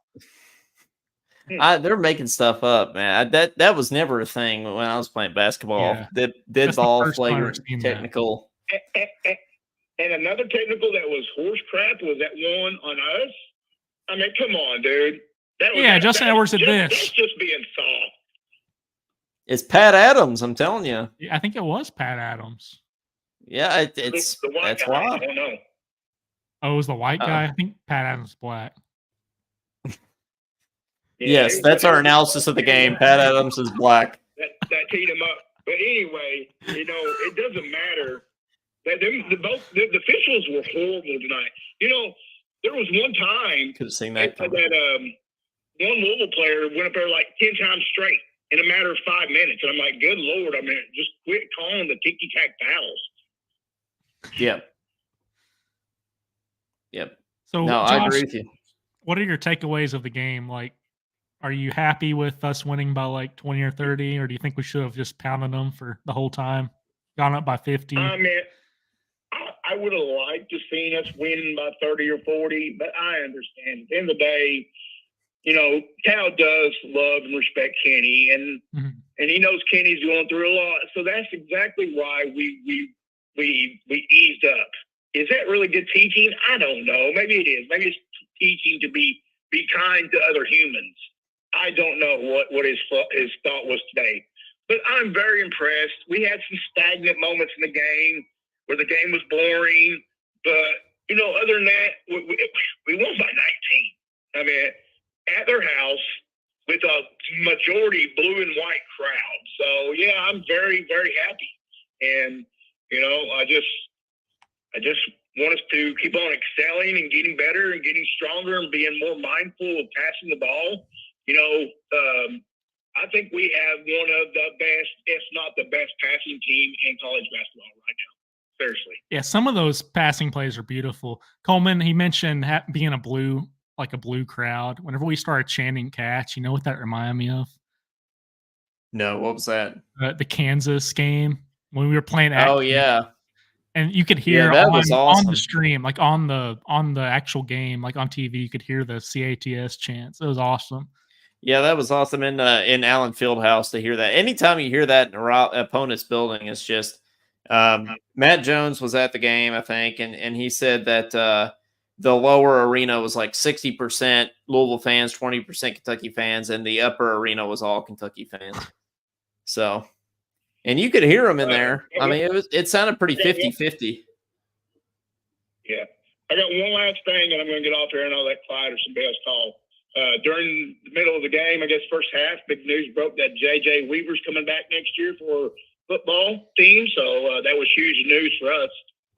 They're making stuff up, man. That was never a thing when I was playing basketball. Yeah. Dead ball flagrant technical. And another technical that was horse crap was that one on us. I mean, come on, dude. Justin Edwards did this. That's just being soft. It's Pat Adams, I'm telling you. Yeah, I think it was Pat Adams. Yeah, it's the white that's guy. why. I don't know. Oh, it was the white guy? I think Pat Adams is black. Yes, that's our analysis of the game. Pat Adams is black. That teed him up. But anyway, it doesn't matter. The officials were horrible tonight. There was one time could have seen that one Louisville player went up there like 10 times straight in a matter of 5 minutes. And I'm like, good Lord, I mean, just quit calling the ticky-tack fouls. Yep. So, no, Josh, I agree with you. What are your takeaways of the game? Like, are you happy with us winning by like 20 or 30, or do you think we should have just pounded them for the whole time, gone up by 50? I mean, I would have liked to seen us win by 30 or 40, but I understand. At the end of the day, Cal does love and respect Kenny, and he knows Kenny's going through a lot. So that's exactly why we eased up. Is that really good teaching? I don't know. Maybe it is. Maybe it's teaching to be kind to other humans. I don't know what his thought was today, but I'm very impressed. We had some stagnant moments in the game where the game was boring, but other than that, we won by 19. I mean, at their house with a majority blue and white crowd. So yeah, I'm very, very happy, and I just want us to keep on excelling and getting better and getting stronger and being more mindful of passing the ball. I think we have one of the best, if not the best, passing team in college basketball right now. Seriously. Yeah, some of those passing plays are beautiful. Coleman, he mentioned being a blue crowd. Whenever we started chanting catch, you know what that reminded me of? No, what was that? The Kansas game when we were playing at Kansas. Yeah. And you could hear awesome. on the stream, like on the actual game, like on TV, you could hear the CATS chants. It was awesome. Yeah, that was awesome in Allen Fieldhouse to hear that. Anytime you hear that in an opponent's building, it's just Matt Jones was at the game, I think, and he said that the lower arena was like 60% Louisville fans, 20% Kentucky fans, and the upper arena was all Kentucky fans. So, and you could hear them in there. I mean, it sounded pretty 50-50. Yeah. I got one last thing, and I'm going to get off here and I'll let Clyde or somebody else call. During the middle of the game, I guess first half, big news broke that J.J. Weaver's coming back next year for football team. So that was huge news for us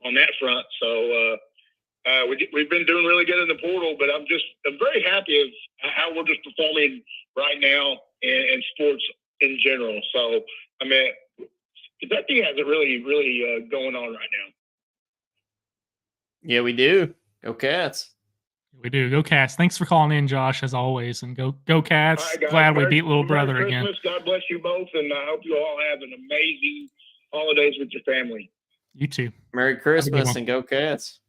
on that front. So we've been doing really good in the portal, but I'm very happy of how we're just performing right now in sports in general. So, I mean, Kentucky has it really, really going on right now. Yeah, we do. Go Cats. We do. Go Cats. Thanks for calling in, Josh, as always. And go Cats. Right, Glad we beat Little Brother again. God bless you both, and I hope you all have an amazing holidays with your family. You too. Merry Christmas and go Cats.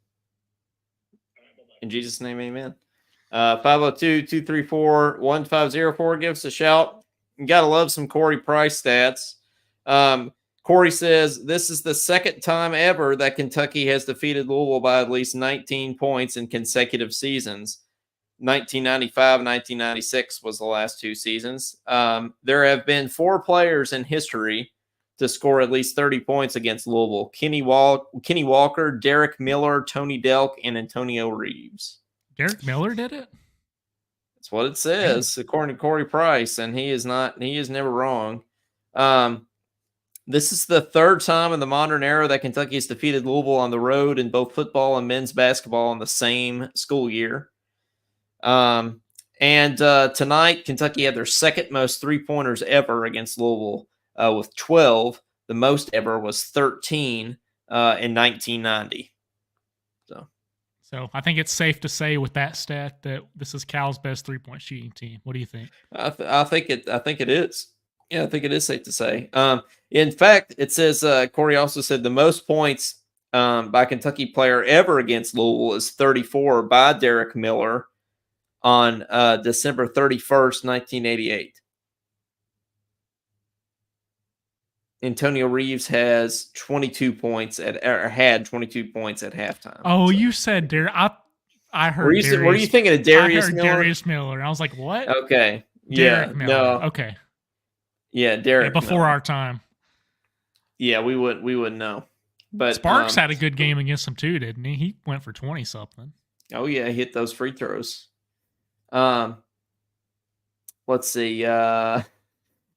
In Jesus' name, amen. 502-234-1504. Give us a shout. You got to love some Corey Price stats. Corey says, this is the second time ever that Kentucky has defeated Louisville by at least 19 points in consecutive seasons. 1995, 1996 was the last two seasons. There have been 4 players in history to score at least 30 points against Louisville. Kenny Walker, Derek Miller, Tony Delk, and Antonio Reeves. Derek Miller did it? That's what it says, according to Corey Price, and he is never wrong. This is the third time in the modern era that Kentucky has defeated Louisville on the road in both football and men's basketball in the same school year. And tonight, Kentucky had their second most three-pointers ever against Louisville with 12. The most ever was 13 in 1990. So I think it's safe to say with that stat that this is Cal's best three-point shooting team. What do you think? I think it is. Yeah, I think it is safe to say. In fact, it says Corey also said the most points by a Kentucky player ever against Louisville is 34 by Derek Miller on December 31st, 1988. Antonio Reeves has 22 points had 22 points at halftime. Oh, so. You said Derek. I heard. Were you thinking of Darius Miller? Darius Miller. I was like, what? Okay. Derek Miller. No. Okay. Yeah, Derek. Yeah, before Miller. Our time. Yeah, we wouldn't know. But Sparks had a good game against him too, didn't he? He went for 20 something. Oh yeah, he hit those free throws. Let's see.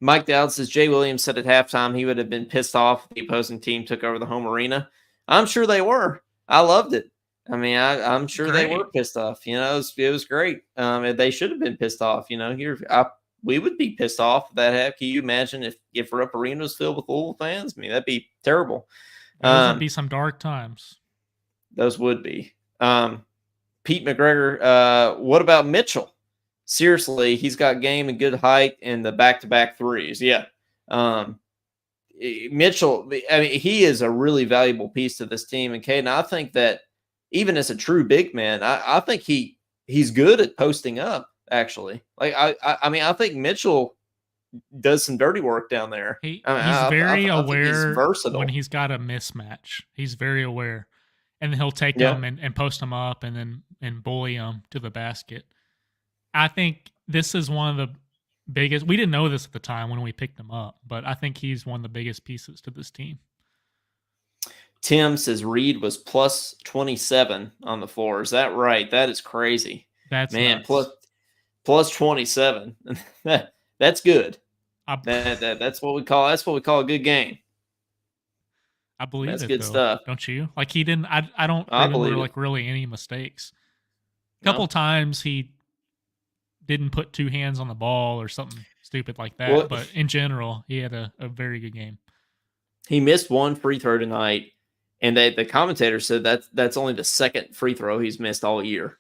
Mike Dowd says Jay Williams said at halftime he would have been pissed off if the opposing team took over the home arena. I'm sure they were. I loved it. I mean, I'm sure they were pissed off. You know, it was great. They should have been pissed off. You know, we would be pissed off if that happened. Can you imagine if Rupp Arena was filled with Louisville fans? I mean, that'd be terrible. Those would be some dark times. Those would be. Pete McGregor, what about Mitchell? Seriously, he's got game and good height and the back-to-back threes. Yeah. Mitchell, I mean, he is a really valuable piece to this team. And Caden, I think that even as a true big man, I think he's good at posting up, actually. Like, I mean, I think Mitchell does some dirty work down there. He's very aware when he's got a mismatch. He's very aware. And then he'll take them and post them up and bully them to the basket. I think this is one of the biggest. We didn't know this at the time when we picked him up, but I think he's one of the biggest pieces to this team. Tim says Reed was plus 27 on the floor. Is that right? That is crazy. That's nuts. plus 27. That's good. That's what we call a good game. I believe that's it, good though, stuff. Don't you? Like he didn't. I don't remember like really any mistakes. A couple times he didn't put two hands on the ball or something stupid like that. But in general, he had a very good game. He missed one free throw tonight, and the commentator said that's only the second free throw he's missed all year.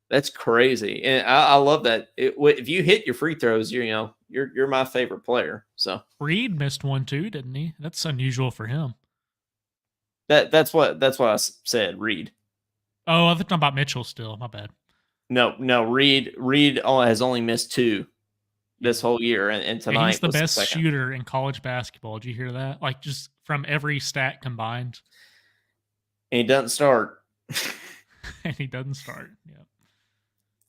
That's crazy, and I love that. If you hit your free throws, you're my favorite player. So Reed missed one too, didn't he? That's unusual for him. That's what I said. Reed. Oh, I was talking about Mitchell still. My bad. No. Reed has only missed two this whole year, and tonight he's the best shooter in college basketball. Did you hear that? Like just from every stat combined. And he doesn't start. And he doesn't start.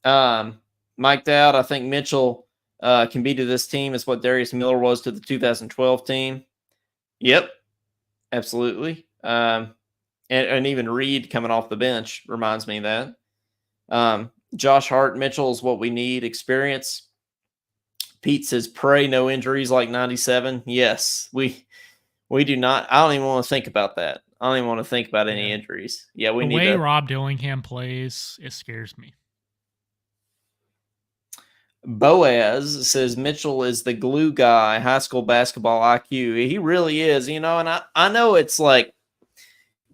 Yeah. Mic'd out. I think Mitchell can be to this team as what Darius Miller was to the 2012 team. Yep, absolutely. And even Reed coming off the bench reminds me of that. Josh Hart, Mitchell is what we need. Experience. Pete says, pray no injuries like 97. Yes, we do not. I don't even want to think about that. I don't even want to think about any injuries. Yeah, we need the way to. Rob Dillingham plays, it scares me. Boaz says Mitchell is the glue guy, high school basketball IQ. He really is, and I know it's like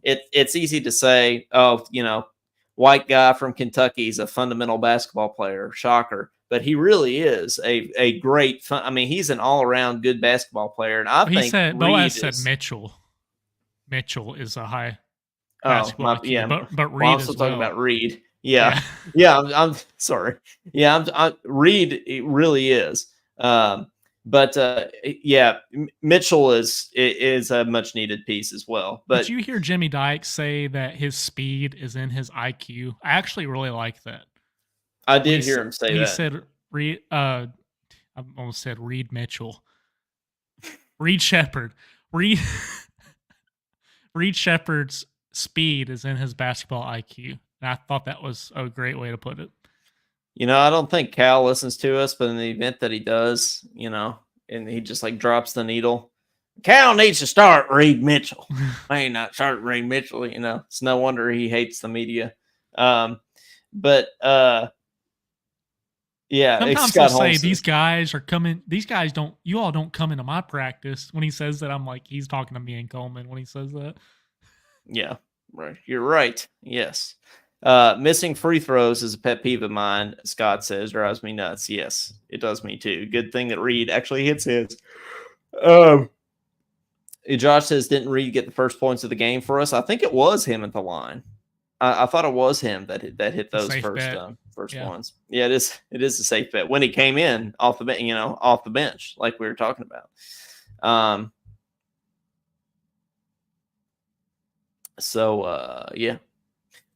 it's easy to say, oh, white guy from Kentucky is a fundamental basketball player. Shocker. But he really is a great fun. I mean, he's an all-around good basketball player. And I think Boaz said Mitchell. Mitchell is a high basketball IQ, yeah. but Reed I'm still talking about Reed. Yeah. I'm sorry. Yeah, I'm Reed. It really is. Mitchell is a much needed piece as well. But did you hear Jimmy Dykes say that his speed is in his IQ? I actually really like that. I did hear him say that. He said Reed. I almost said Reed Mitchell. Reed Shepherd. Reed Shepherd's speed is in his basketball IQ. And I thought that was a great way to put it. I don't think Cal listens to us, but in the event that he does, and he just like drops the needle, Cal needs to start Reed Mitchell. I ain't not starting Reed Mitchell. It's no wonder he hates the media. Yeah, sometimes they'll say these guys are coming. These guys don't. You all don't come into my practice. When he says that, I'm like, he's talking to me and Coleman when he says that. Yeah, right. You're right. Yes. Missing free throws is a pet peeve of mine. Scott says drives me nuts. Yes, it does me too. Good thing that Reed actually hits his. Josh says, didn't Reed get the first points of the game for us? I think it was him at the line. I thought it was him that hit those first ones. Yeah, it is a safe bet when he came in off the bench, like we were talking about. Yeah.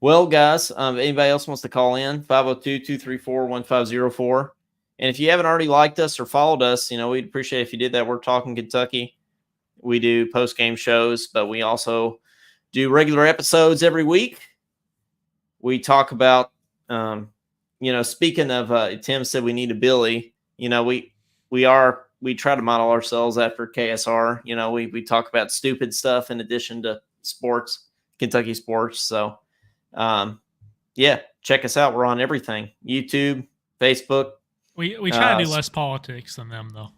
Well, guys, anybody else wants to call in, 502-234-1504. And if you haven't already liked us or followed us, we'd appreciate if you did that. We're Talking Kentucky. We do post-game shows, but we also do regular episodes every week. We talk about, speaking of, Tim said we need a Billy. We try to model ourselves after KSR. We talk about stupid stuff in addition to sports, Kentucky sports. So, check us out. We're on everything: YouTube, Facebook. We try to do less politics than them, though.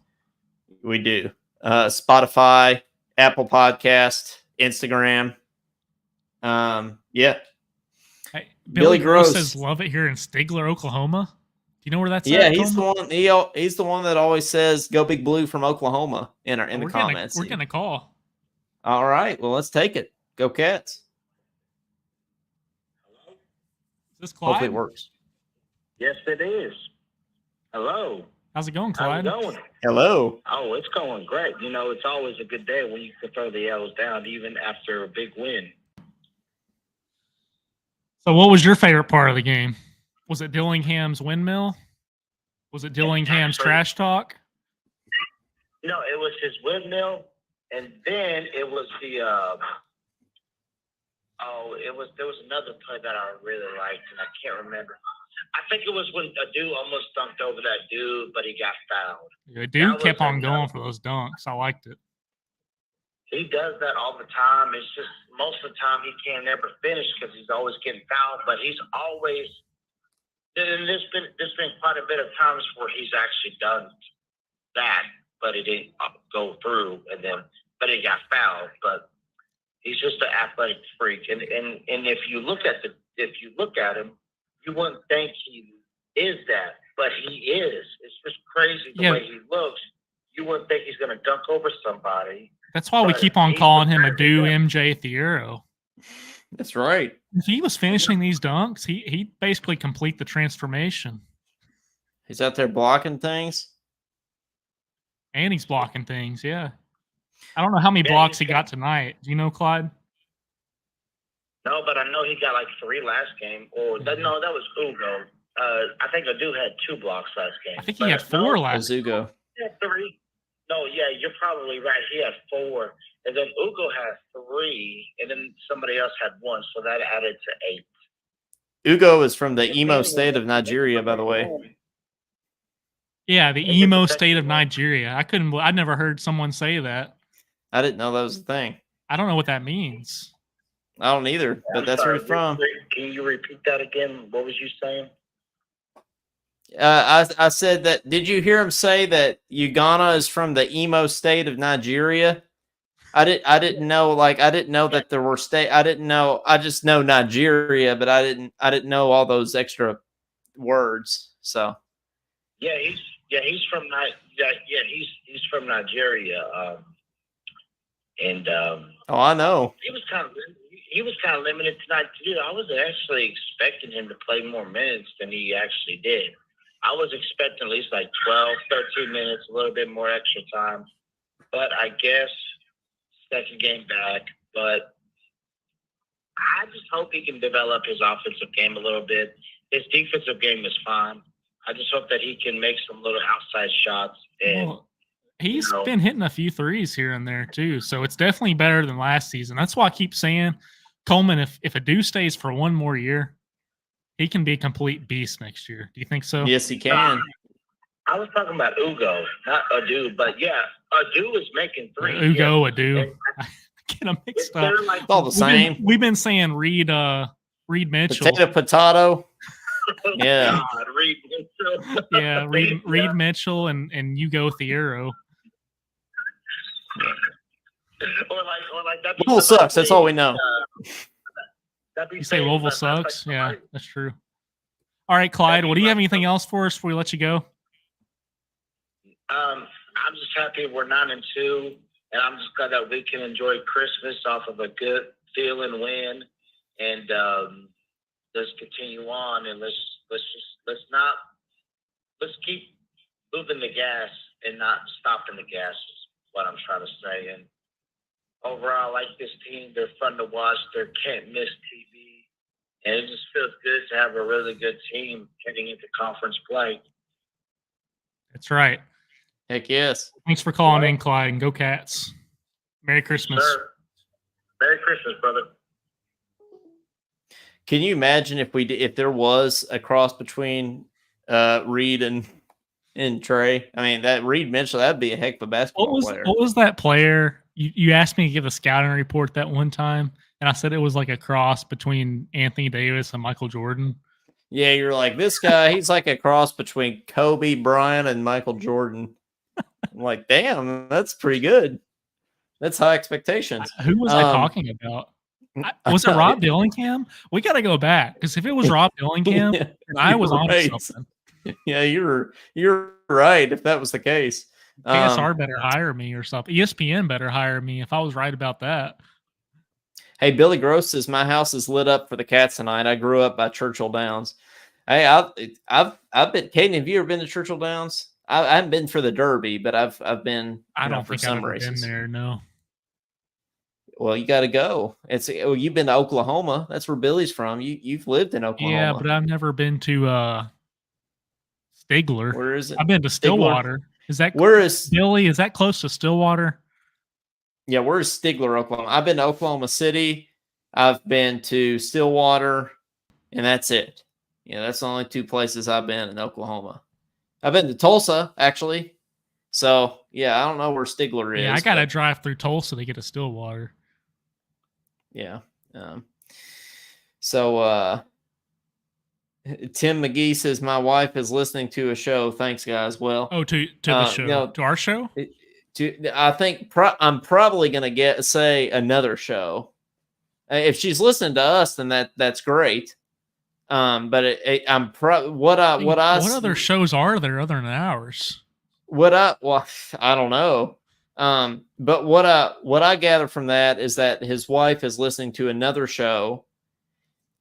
We do. Spotify, Apple Podcast, Instagram. Hey, Billy Gross says love it here in Stigler, Oklahoma. Do you know where that's at? Yeah, he's the one. He's the one that always says "Go Big Blue" from Oklahoma in the comments. We're gonna call. All right, well, let's take it. Go Cats! Is this Clyde? Hopefully it works. Yes, it is. Hello. How's it going, Clyde? How's it going? Hello. Oh, it's going great. It's always a good day when you can throw the L's down, even after a big win. So what was your favorite part of the game? Was it Dillingham's windmill? Was it Dillingham's trash talk? No, it was his windmill, and then it was the there was another play that I really liked, and I can't remember. I think it was when a dude almost dunked over that dude, but he got fouled. Yeah, dude kept on going for those dunks. I liked it. He does that all the time. It's just most of the time he can't ever finish because he's always getting fouled. But he's always. And there's been quite a bit of times where he's actually done that, but it didn't go through, but he got fouled. But he's just an athletic freak, and if you look at him, you wouldn't think he is that, but he is. It's just crazy the way he looks. You wouldn't think he's going to dunk over somebody. That's why we keep on calling him a do MJ Thiero. That's right. If he was finishing these dunks, he'd basically complete the transformation. He's out there blocking things. And he's blocking things, yeah. I don't know how many Yeah, blocks he he's got tonight. Do you know, Clyde? No, but I know he got like 3 last game. Or no, that was Ugo. I think Adu had 2 blocks last game. I think he had 4 last. Azugo. He had 3. No, yeah, you're probably right. He had 4, and then Ugo had 3, and then somebody else had 1, so that added to 8. Ugo is from the Imo state of Nigeria, by the way. Yeah, the emo state of Nigeria. I'd never heard someone say that. I didn't know that was a thing. I don't know what that means. I don't either, but that's where he's from. Can you repeat that again? What was you saying? I said that. Did you hear him say that Uganda is from the Imo state of Nigeria? I didn't know. Like, I didn't know that there were state. I didn't know. I just know Nigeria, but I didn't know all those extra words. So. Yeah, he's from he's from Nigeria. Oh, I know. He was kind of limited tonight too. I was actually expecting him to play more minutes than he actually did. I was expecting at least like 12, 13 minutes, a little bit more extra time. But I guess second game back. But I just hope he can develop his offensive game a little bit. His defensive game is fine. I just hope that he can make some little outside shots. And he's been hitting a few threes here and there too, so it's definitely better than last season. That's why I keep saying, Coleman, if Adu stays for one more year, he can be a complete beast next year. Do you think so? Yes, he can. I was talking about Ugo, not Adu, but yeah, Adu is making 3. Ugo, Adu. I get them mixed up. It's all the same. We've been saying Reed Mitchell. Potato. Yeah. God, Reed Mitchell. Yeah, Reed Mitchell and Ugo Thiero. Or like that. Louisville sucks. That's all we know. You say Louisville sucks? Yeah, that's true. All right, Clyde. Well, do you have anything else for us before we let you go? I'm just happy we're 9-2, and I'm just glad that we can enjoy Christmas off of a good feeling win, and let's continue on, and let's keep moving the gas and not stopping the gas. Is what I'm trying to say. And overall, I like this team. They're fun to watch. They're can't miss TV, and it just feels good to have a really good team heading into conference play. That's right. Heck yes. Thanks for calling in, Clyde, and go Cats. Merry Christmas. Sure. Merry Christmas, brother. Can you imagine if there was a cross between Reed and Trey? I mean, that Reed Mitchell, that'd be a heck of a basketball player. What was that player? You asked me to give a scouting report that one time, and I said it was like a cross between Anthony Davis and Michael Jordan. Yeah, you're like, this guy, he's like a cross between Kobe Bryant and Michael Jordan. I'm like, damn, that's pretty good. That's high expectations. Who was I talking about? Was it Rob Dillingham? We got to go back, because if it was Rob Dillingham, Yeah, I was on right. something. Yeah, you're right. If that was the case, KSR better hire me or something. ESPN better hire me if I was right about that. Hey, Billy Gross says my house is lit up for the Cats tonight. I grew up by Churchill Downs. Hey, I've been. Caden, have you ever been to Churchill Downs? I haven't been for the Derby, but I've been. I don't for think some I've ever races. been there. No. Well, you got to go. You've been to Oklahoma. That's where Billy's from. You've lived in Oklahoma. Yeah, but I've never been to Stigler. Where is it? I've been to Stillwater. Where is Billy? Is that close to Stillwater? Yeah, where's Stigler, Oklahoma? I've been to Oklahoma City. I've been to Stillwater, and that's it. Yeah, that's the only 2 places I've been in Oklahoma. I've been to Tulsa, actually. So, yeah, I don't know where Stigler is. Yeah, I got to drive through Tulsa to get to Stillwater. Yeah. Tim McGee says, my wife is listening to a show. Thanks, guys. Well, to the show. To our show? I think I'm probably going to say another show. If she's listening to us, then that's great. But what other shows are there other than ours? I don't know. But what I gather from that is that his wife is listening to another show,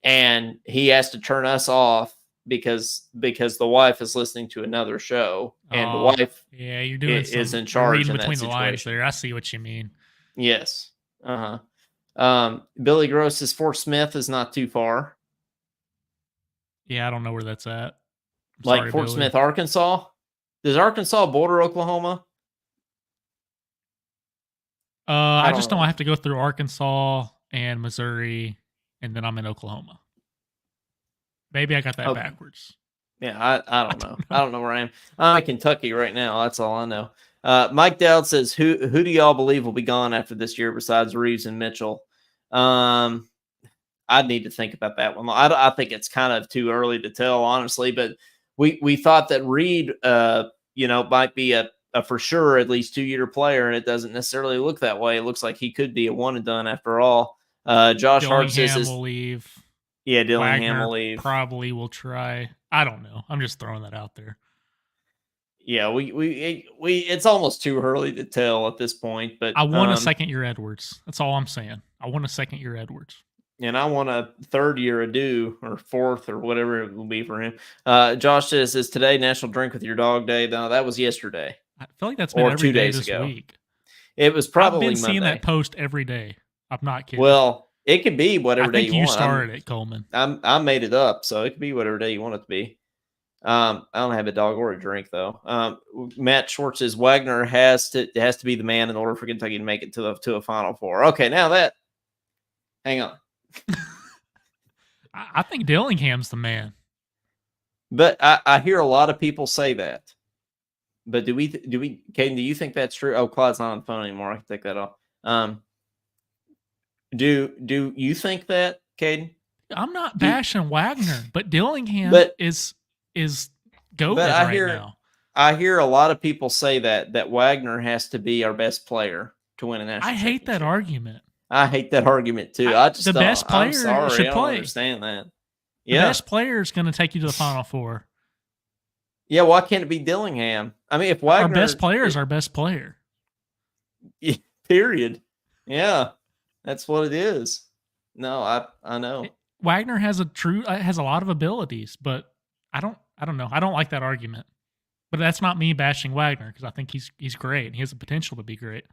and he has to turn us off because the wife is listening to another show, and the wife you're doing is in you're charge reading in between that the lines situation. there. I see what you mean. Yes. Billy Gross says Fort Smith is not too far. Yeah, I don't know where that's at. Like Fort Smith, Arkansas. Does Arkansas border Oklahoma? I just know I have to go through Arkansas and Missouri, and then I'm in Oklahoma. Maybe I got that backwards. Yeah, I don't know. I don't know where I am. I'm in Kentucky right now. That's all I know. Mike Dowd says, who do y'all believe will be gone after this year besides Reeves and Mitchell? I'd need to think about that one. I think it's kind of too early to tell, honestly, but we thought that Reed, might be a for sure at least 2-year player, and it doesn't necessarily look that way. It looks like he could be a one and done after all. Josh Hart says will leave. Yeah, Dillingham Wagner will leave. Probably will try. I don't know. I'm just throwing that out there. Yeah, we it's almost too early to tell at this point, but I want a second-year Edwards. That's all I'm saying. I want a second-year Edwards. And I want a third-year Adu or fourth or whatever it will be for him. Josh says, is today National Drink with Your Dog Day? No, that was yesterday. I feel like that's been every 2 day days this ago. week. It was probably I've been seeing Monday. that post every day. I'm not kidding. Well, it could be whatever day you want. I think you started it, Coleman. I made it up, so it could be whatever day you want it to be. I don't have a dog or a drink though. Matt Schwartz says Wagner has to be the man in order for Kentucky to make it to a Final Four. Okay, now that. Hang on. I think Dillingham's the man. But I hear a lot of people say that. But do we, Caden, do you think that's true? Oh, Claude's not on the phone anymore. I can take that off. Do you think that, Caden? I'm not bashing Wagner, but Dillingham is goated right now. I hear a lot of people say that Wagner has to be our best player to win a national championship. I hate that argument. I hate that argument too. The best player should play. I don't understand that. Yeah. The best player is going to take you to the Final Four. Yeah, why can't it be Dillingham? I mean, if Wagner... Our best player is our best player. Period. Yeah, that's what it is. No, I know. Wagner has a lot of abilities, but I don't know. I don't like that argument. But that's not me bashing Wagner because I think he's great. He has the potential to be great.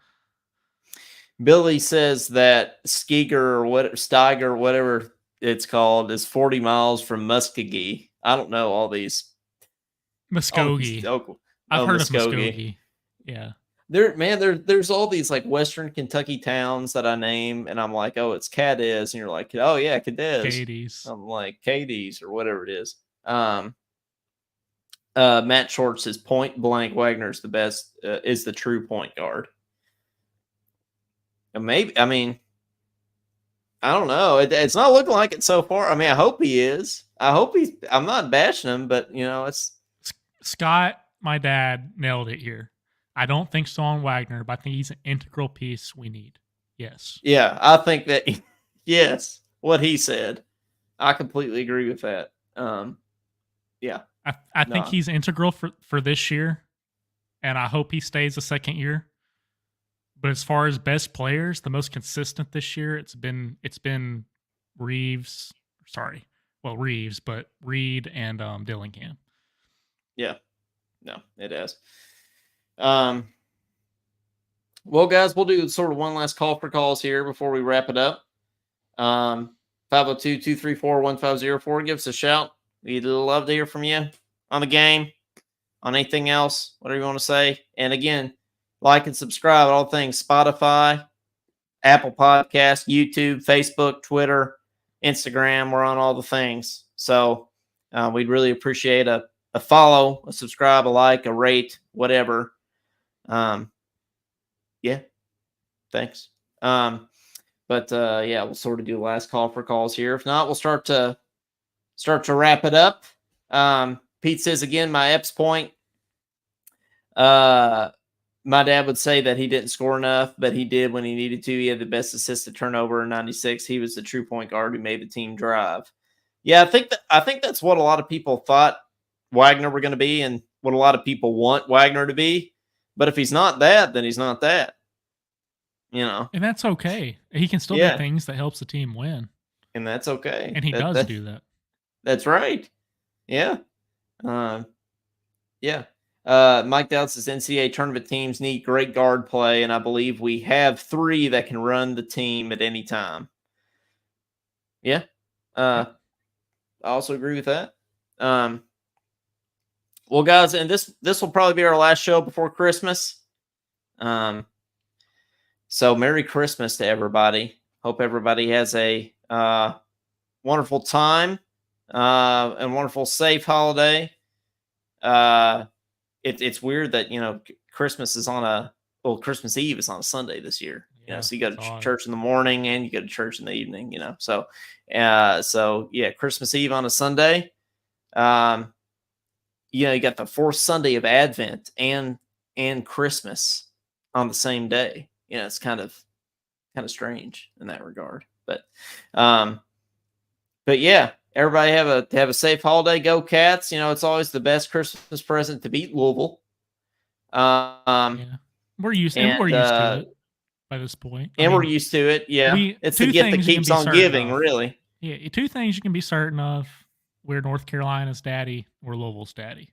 Billy says that Steiger, whatever it's called, is 40 miles from Muskogee. I don't know all these. Muskogee. I've heard of Muskogee. Yeah. There's all these like Western Kentucky towns that I name, and I'm like, oh, it's Cadiz, and you're like, oh yeah, Cadiz. Cadiz. I'm like Cadiz or whatever it is. Matt Short says point blank Wagner's the best, is the true point guard. Maybe, I mean, I don't know. It's not looking like it so far. I mean, I hope he is. I'm not bashing him, but it's Scott, my dad, nailed it here. I don't think so on Wagner, but I think he's an integral piece we need. Yes. Yeah, I think that, yes, what he said. I completely agree with that. Yeah. I think he's integral for this year, and I hope he stays the second year. But as far as best players, the most consistent this year, it's been Reeves. But Reed and Dillingham. Yeah. No, it has. Well, guys, we'll do sort of one last call for calls here before we wrap it up. 502-234-1504. Give us a shout. We'd love to hear from you on the game, on anything else, whatever you want to say. And again, like and subscribe to all things Spotify, Apple Podcasts, YouTube, Facebook, Twitter, Instagram. We're on all the things. So we'd really appreciate a follow, a subscribe, a like, a rate, whatever. Yeah. Thanks. But we'll sort of do the last call for calls here. If not, we'll start to wrap it up. Pete says again, my Epps point. My dad would say that he didn't score enough, but he did when he needed to. He had the best assist to turnover in 96. He was the true point guard who made the team drive. Yeah, I think that's what a lot of people thought Wagner were going to be and what a lot of people want Wagner to be. But if he's not that, then he's not that. And that's okay. He can still do things that helps the team win. And that's okay. And he does do that. That's right. Yeah. Yeah. Mike Dowd says NCAA tournament teams need great guard play, and I believe we have 3 that can run the team at any time. Yeah. I also agree with that. Well, guys, and this will probably be our last show before Christmas. So Merry Christmas to everybody. Hope everybody has a wonderful time and wonderful, safe holiday. It's weird that, Christmas is Christmas Eve is on a Sunday this year. So you go to church in the morning and you go to church in the evening, So yeah, Christmas Eve on a Sunday. You got the 4th Sunday of Advent and Christmas on the same day. It's kind of strange in that regard. But yeah, everybody have a safe holiday. Go Cats! It's always the best Christmas present to beat Louisville. We're used to it by this point. We're used to it. Yeah, it's the gift that keeps on giving. Really. Yeah, 2 things you can be certain of: we're North Carolina's daddy, or Louisville's daddy.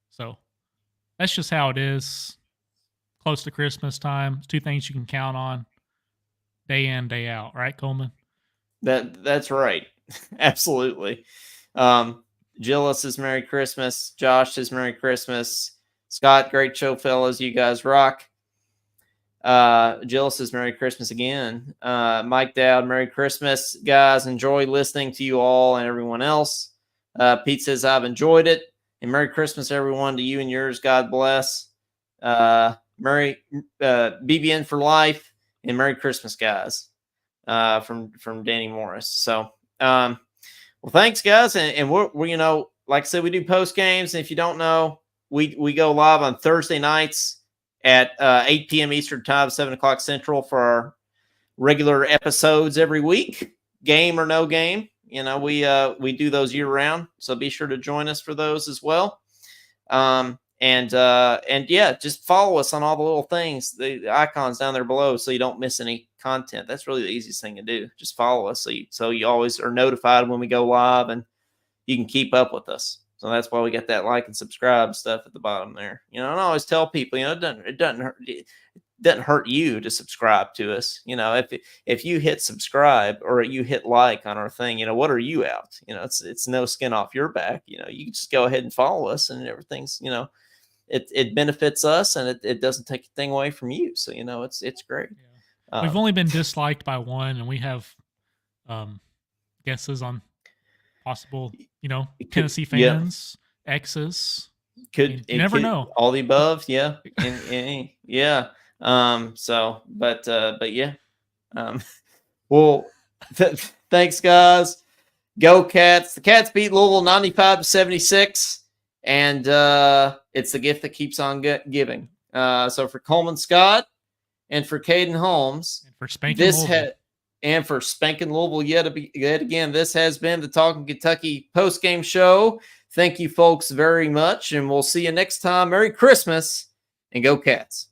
So that's just how it is. Close to Christmas time, 2 things you can count on, day in, day out. Right, Coleman? That's right. Absolutely. Jill says Merry Christmas. Josh says Merry Christmas. Scott, great show, fellas. You guys rock. Jill says Merry Christmas again. Mike Dowd, Merry Christmas. Guys, enjoy listening to you all and everyone else. Pete says I've enjoyed it. And Merry Christmas, everyone, to you and yours. God bless. Merry BBN for life. And Merry Christmas, guys. From Danny Morris. So, well, thanks, guys. And we're like I said, we do post games. And if you don't know, we go live on Thursday nights at 8 p.m. Eastern time, 7 o'clock Central for our regular episodes every week, game or no game. We do those year round. So be sure to join us for those as well. And yeah, just follow us on all the little things, the icons down there below, so you don't miss any content. That's really the easiest ththing to do. Just follow us so you always are notified when we go live, and you can keep up with us. So that's why we got that like and subscribe stuff at the bottom there. And I always tell people, it doesn't hurt you to subscribe to us. If you hit subscribe or you hit like on our thing, what are you out? It's no skin off your back. You can just go ahead and follow us, and everything's, it benefits us, and it doesn't take a thing away from you. So, it's great. Yeah. We've only been disliked by 1, and we have guesses on possible, Tennessee fans, exes. You never know. All the above. Yeah. Yeah. But yeah. Well, thanks, guys. Go Cats. The Cats beat Louisville 95-76. And it's the gift that keeps on giving. So for Coleman Scott and for Caden Holmes, and for Spanking Louisville. And for Spanking Louisville yet again, this has been the Talking Kentucky postgame show. Thank you, folks, very much. And we'll see you next time. Merry Christmas and go Cats.